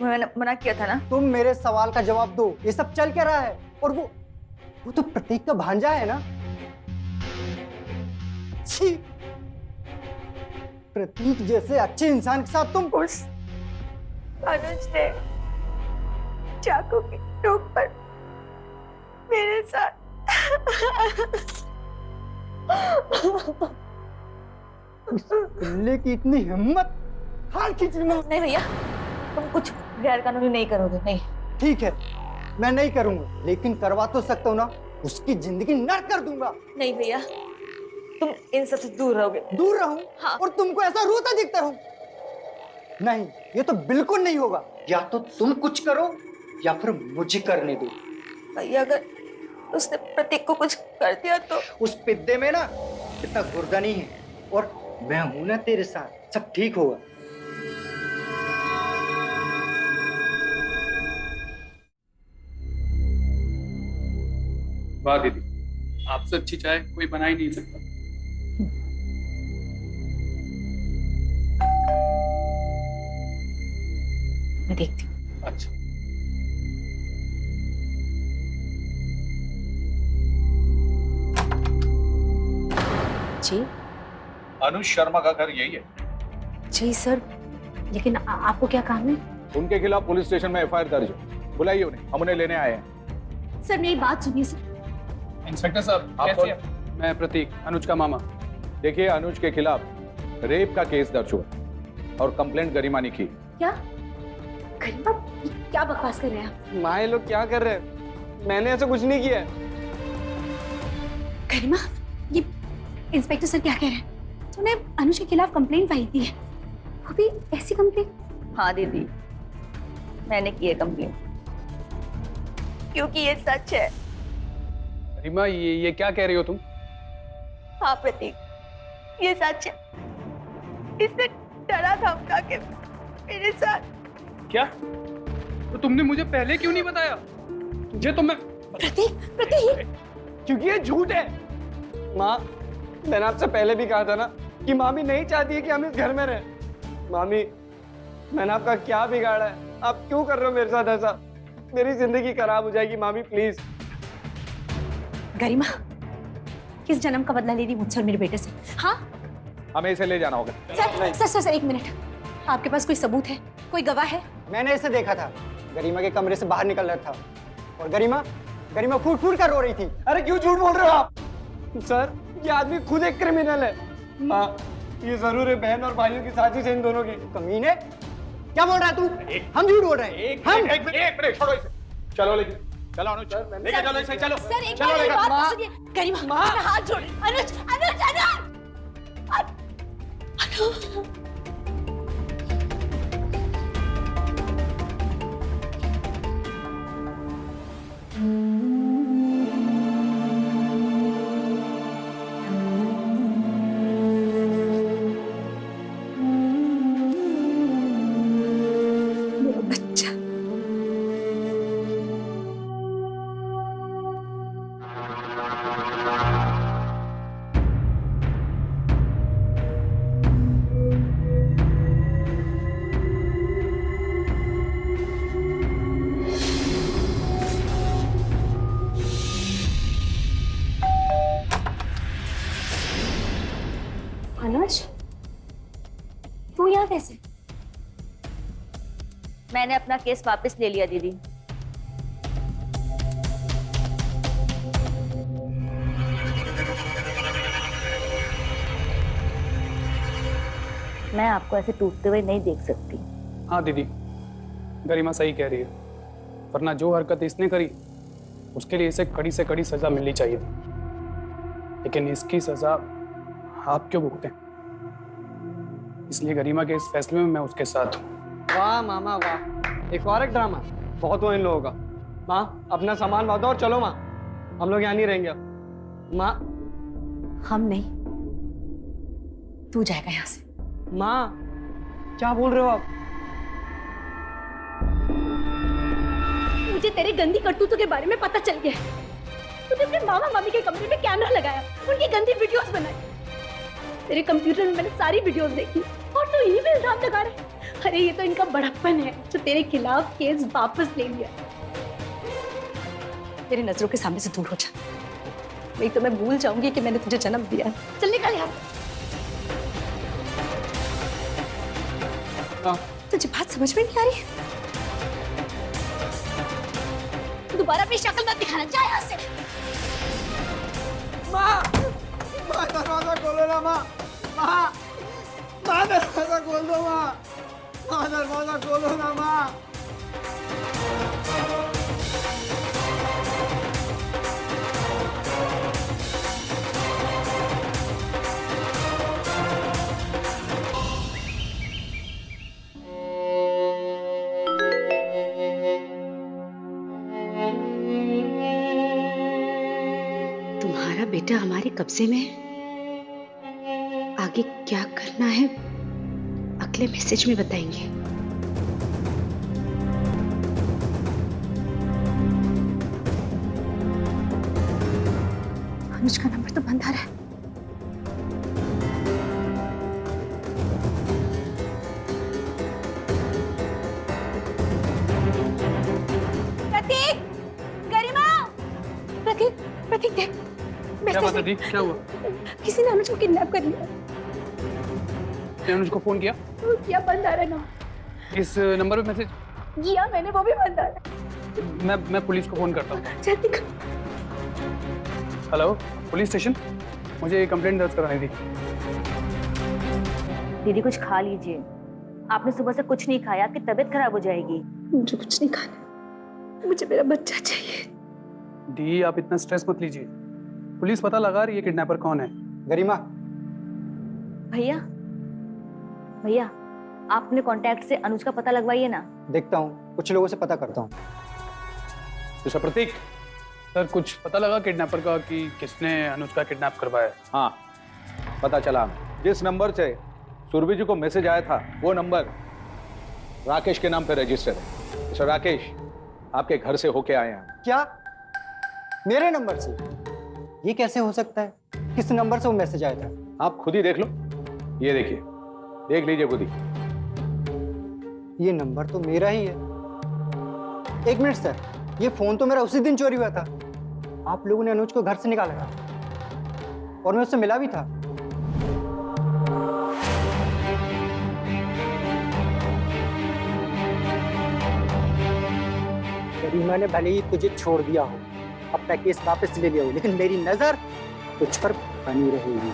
मैंने मना किया था ना। तुम मेरे सवाल का जवाब दो। ये सब चल क्या रहा है? और वो तो प्रतीक का भांजा है ना? छी! प्रतीक जैसे अच्छे इंसान के साथ तुम उस अनुज ने चाकू की नोक पर मेरे साथ पिल्ले की इतनी हिम्मत! हाल खींच ली। नहीं भैया, तुम कुछ गैर कानूनी नहीं करोगे। नहीं। ठीक है, मैं नहीं करूंगा, लेकिन करवा तो सकता हूँ ना। उसकी जिंदगी नर्क कर दूंगा। नहीं भैया, तुम इन सबसे दूर रहोगे। दूर रहूं? हाँ। और तुमको ऐसा रोता दिखता रहूं? नहीं, ये तो बिल्कुल नहीं होगा। या तो तुम कुछ करो या फिर मुझे करने दो। भैया अगर उसने प्रतीक को कुछ कर दिया तो? उस पिद्दे में ना इतना गुर्दा नहीं है, और मैं हूं ना तेरे साथ, सब ठीक होगा। वाह दीदी, आपसे अच्छी चाय कोई बना ही नहीं सकता। मैं देखती हूँ। अच्छा, जी अनुज शर्मा का घर यही है। जी सर, लेकिन आपको क्या काम है? उनके खिलाफ पुलिस स्टेशन में एफआईआर दर्ज है। बुलाइए उन्हें, हम उन्हें लेने आए हैं। सर मेरी बात सुनिए सर। इंस्पेक्टर साहब आप कैसे हैं? मैं प्रतीक, अनुज का मामा। देखिए, अनुज के खिलाफ रेप का केस दर्ज हुआ और कंप्लेंट गरिमा ने की। क्या गरिमा, क्या बकवास कर रहे हैं आप? माँ ये लोग क्या कर रहे हैं? मैंने ऐसा कुछ नहीं किया है। गरिमा, ये इंस्पेक्टर सर क्या कह रहे हैं? तूने अनुज के खिलाफ कंप्लेंट फाइल की है, वो भी ऐसी कंप्लेंट? हाँ दीदी, मैंने की है कंप्लेंट, क्योंकि ये सच है। रीमा, ये क्या कह रही हो तुम? हाँ प्रतीक, ये सच है। इसने डरा धमका के मेरे साथ। क्या? तो तुमने मुझे पहले क्यों नहीं बताया? तुझे तो मैं प्रतीक क्योंकि ये झूठ है। माँ, मैंने आपसे पहले भी कहा था ना कि मामी नहीं चाहती है कि हम इस घर में रहें। मामी, मैंने आपका क्या बिगाड़ा है? आप क्यों कर रहे हो मेरे साथ ऐसा? मेरी जिंदगी खराब हो जाएगी मामी, प्लीज। गरिमा किस जन्म का बदला ले रही मुझसे और मेरे बेटे से? हाँ हमें इसे ले जाना होगा। सर, एक मिनट, आपके पास कोई सबूत है, कोई गवाह है? मैंने इसे देखा था, गरिमा के कमरे से बाहर निकल रहा था और गरिमा फूट फूट कर रो रही थी। अरे क्यों झूठ बोल रहे हो आप? सर, ये आदमी खुद एक क्रिमिनल है। हाँ, ये जरूर है बहन और भाइयों की साजिश है इन दोनों की। कमीने, क्या बोल रहा है तू? हम झूठ बोल रहे हैं। एक मिनट छोड़ो इसे। चलो लेके चलो अनुज, लेके चलो इसे, चलो सर एक चलो बार लेकर। बात तो सुनिए। गरिमा मैं हाथ जोड़ रही हूं। अनुज अनुज अनुज मेरा बच्चा। अनुज तू यहाँ कैसे? मैंने अपना केस वापस ले लिया दीदी। मैं आपको ऐसे टूटते हुए नहीं देख सकती। हाँ दीदी, गरिमा सही कह रही है, वरना जो हरकत इसने करी उसके लिए इसे कड़ी से कड़ी सजा मिलनी चाहिए थी, लेकिन इसकी सजा आप क्यों भुगतें? इसलिए गरिमा के इस फैसले में मैं उसके साथ हूँ। वाह मामा वाह, एक और एक ड्रामा बहुत हुआ इन लोगों का। माँ अपना सामान बांधो और चलो माँ, हम लोग यहाँ नहीं रहेंगे अब। माँ हम नहीं, तू जाएगा यहाँ से। माँ क्या बोल रहे हो आप? मुझे तेरे गंदी करतूतों के बारे में पता चल गया है। तूने अपने मामा मामी के कमरे में कैमरा लगाया, उनकी गंदी वीडियोस बनाई। तेरे कंप्यूटर में मैंने सारी वीडियोस देखी और तू इन्हीं पे इल्जाम लगा रहे। अरे ये तो इनका बड़प्पन है जो तेरे खिलाफ केस वापस ले लिया। तेरी नजरों के सामने से दूर हो जा, नहीं तो मैं भूल जाऊंगी कि मैंने तुझे जन्म दिया। चल निकल यहाँ से। तुझे बात समझ में नहीं आ रही? दोबारा अपनी शक्ल मत दिखाना, जा यहाँ से। माँ दरवाजा खोलो ना माँ, माँ दरवाजा खोल दो माँ, दरवाजा खोलो ना माँ। तुम्हारा बेटा हमारे कब्जे में है। आगे क्या करना है अगले मैसेज में बताएंगे। अनुज का नंबर तो बंद आ रहा है। प्रतीक, गरिमा, प्रतीक देख। क्या बात है दी? क्या हुआ? किसी ने अनुज को किडनैप कर लिया। अनुज को फोन किया? किया, बंद आ रहा है ना। इस नंबर पे मैसेज किया मैंने, वो भी बंद आ रहा है। मैं पुलिस को फोन करता हूँ। जल्दी कर। हेलो पुलिस स्टेशन, मुझे कंप्लेंट दर्ज करानी थी। दीदी कुछ खा लीजिए, आपने सुबह से कुछ नहीं खाया, आपकी तबीयत खराब हो जाएगी। मुझे कुछ नहीं खाना, मुझे मेरा बच्चा चाहिए। दी आप इतना स्ट्रेस मत लीजिए, पुलिस पता लगा रही है किडनैपर कौन है। गरिमा, भैया भैया आप अपने कांटेक्ट से अनुज का पता लगवाइए ना। देखता हूँ, कुछ लोगों से पता करता हूँ। मिस्टर प्रतीक, सर कुछ पता लगा किडनैपर का कि किसने अनुज का किडनैप करवाया? हाँ पता चला, जिस नंबर से सुरभि जी को मैसेज आया था वो नंबर राकेश के नाम पे रजिस्टर है। मिस्टर राकेश आपके घर से होके आए हैं। क्या? मेरे नंबर से? ये कैसे हो सकता है? किस नंबर से वो मैसेज आया था? आप खुद ही देख लो, ये देखिए, देख लीजिए खुद ही। ये नंबर तो मेरा ही है। एक मिनट सर, ये फोन तो मेरा उसी दिन चोरी हुआ था। आप लोगों ने अनुज को घर से निकाला था और मैं उससे मिला भी था। गरिमा ने भले ही तुझे छोड़ दिया हो, अपना केस वापस ले लिया हो, लेकिन मेरी नजर तुझ पर बनी रहेगी।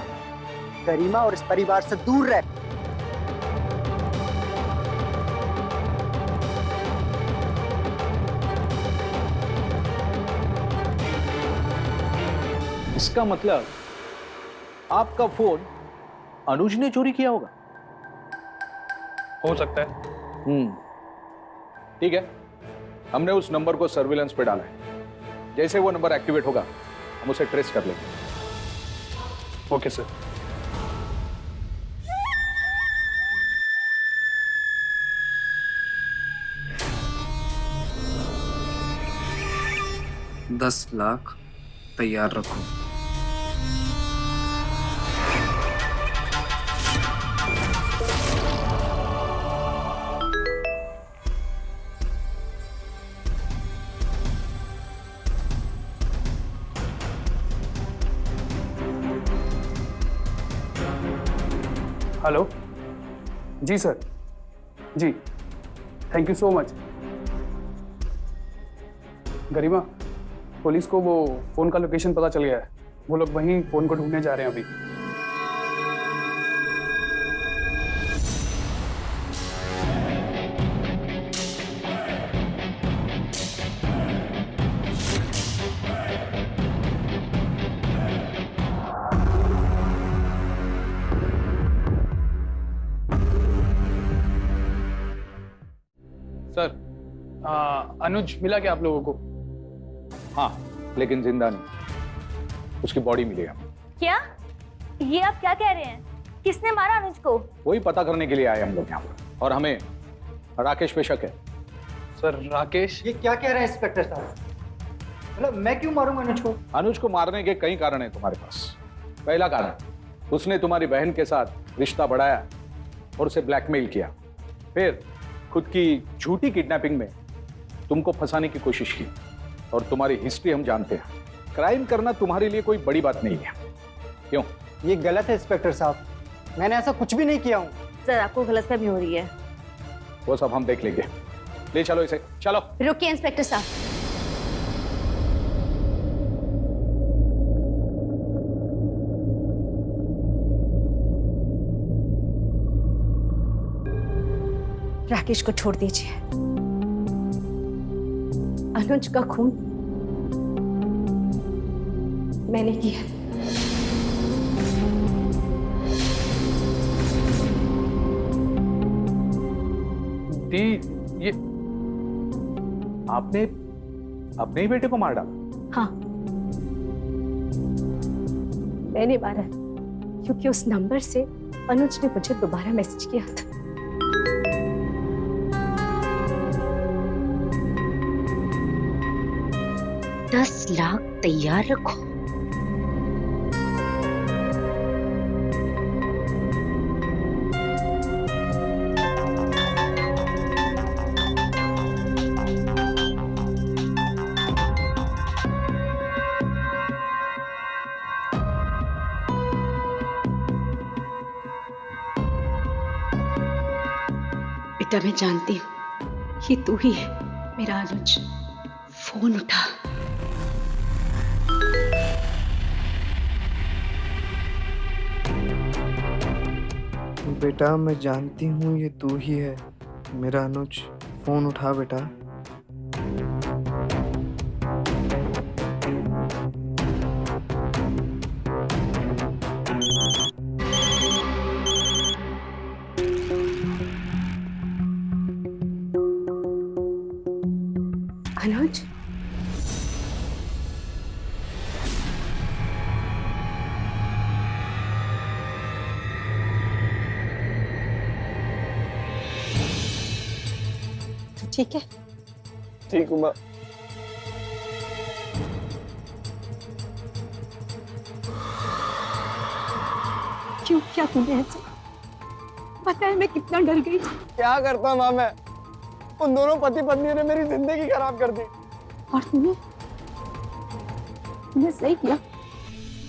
गरिमा और इस परिवार से दूर रह। इसका मतलब आपका फोन अनुज ने चोरी किया होगा। हो सकता है। ठीक है, हमने उस नंबर को सर्विलेंस पे डाला है। जैसे वो नंबर एक्टिवेट होगा हम उसे ट्रेस कर लेंगे। Okay sir. $10 लाख तैयार रखो। हेलो जी सर, जी thank you so much. Garima, police को वो फोन का लोकेशन पता चल गया है। वो लोग वहीं फोन को ढूंढने जा रहे हैं अभी। सर, अनुज मिला क्या आप लोगों को? हाँ, लेकिन जिंदा नहीं। उसकी बॉडी मिली है। क्या? ये आप क्या कह रहे हैं? किसने मारा अनुज को? वही पता करने के लिए आए हम लोग यहाँ पर, और हमें राकेश पे शक है। सर राकेश? ये क्या कह रहे हैं इंस्पेक्टर साहब? मतलब मैं क्यों मारूंगा अनुज को? अनुज को मारने के कई कारण हैं तुम्हारे पास। पहला कारण, उसने तुम्हारी बहन के साथ रिश्ता बढ़ाया और उसे ब्लैकमेल किया। फिर खुद की झूठी किडनैपिंग में तुमको फंसाने की कोशिश की। और तुम्हारी हिस्ट्री हम जानते हैं। क्राइम करना तुम्हारे लिए कोई बड़ी बात नहीं है। क्यों? ये गलत है इंस्पेक्टर साहब, मैंने ऐसा कुछ भी नहीं किया हूँ। सर, आपको गलतफहमी हो रही है। वो सब हम देख लेंगे। ले चलो इसे, चलो। रुकिए इंस्पेक्टर साहब। राकेश को छोड़ दीजिए। अनुज का खून मैंने किया। दी, ये आपने अपने ही बेटे को मार डाला? हाँ, मैंने मारा क्योंकि उस नंबर से अनुज ने मुझे दोबारा मैसेज किया था। $10 लाख तैयार रखो। बेटा, मैं जानती हूँ ये तू ही है मेरा अनुज। फोन उठा। बेटा, मैं जानती हूँ ये तू ही है मेरा अनुज। फोन उठा बेटा। अनुज, ठीक है? ठीक हूँ माँ। क्यों, क्या तूने ऐसा? पता है मैं कितना डर गई थी। क्या करता माँ मैं? उन दोनों पति पत्नी ने मेरी जिंदगी खराब कर दी। और आपने सही किया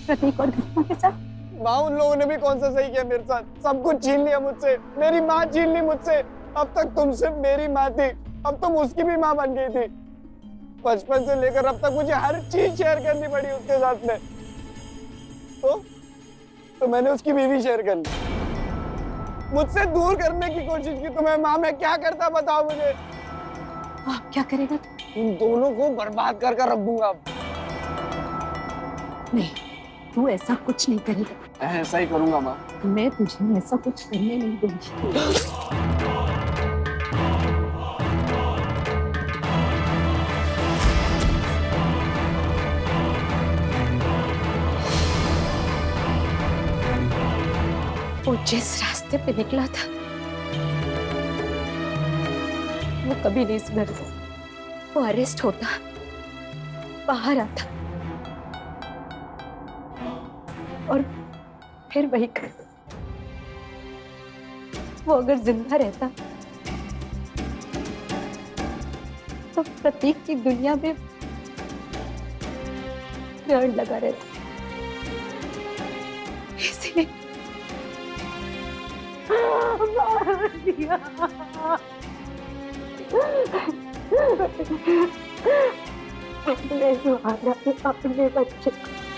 प्रतीक और गरिमा के साथ। माँ उन लोगों ने भी कौन सा सही किया मेरे साथ, सब कुछ छीन लिया मुझसे, मेरी माँ छीन ली मुझसे। अब तक तुम सिर्फ मेरी माँ थी, अब तुम उसकी भी माँ बन गई थी। बचपन से लेकर अब तक मुझे हर चीज शेयर करनी पड़ी उसके साथ में। तो मैंने उसकी बीवी शेयर कर ली, मुझसे दूर करने की कोशिश की। तुम्हें माँ मैं क्या करता बताओ मुझे। आप क्या करेगा? उन दोनों को बर्बाद कर रख दूंगा। नहीं, तू ऐसा कुछ नहीं करेगा। ऐसा ही करूंगा माँ। मैं तुझे ऐसा कुछ करने नहीं दूंगी। वो जिस रास्ते पे निकला था वो कभी नहीं सुधरता। वो अरेस्ट होता, बाहर आता और फिर वही करता। वो अगर जिंदा रहता तो प्रतीक की दुनिया में डर लगा रहता। इसलिए मार दिया। अपने द्वारा अपने बच्चे को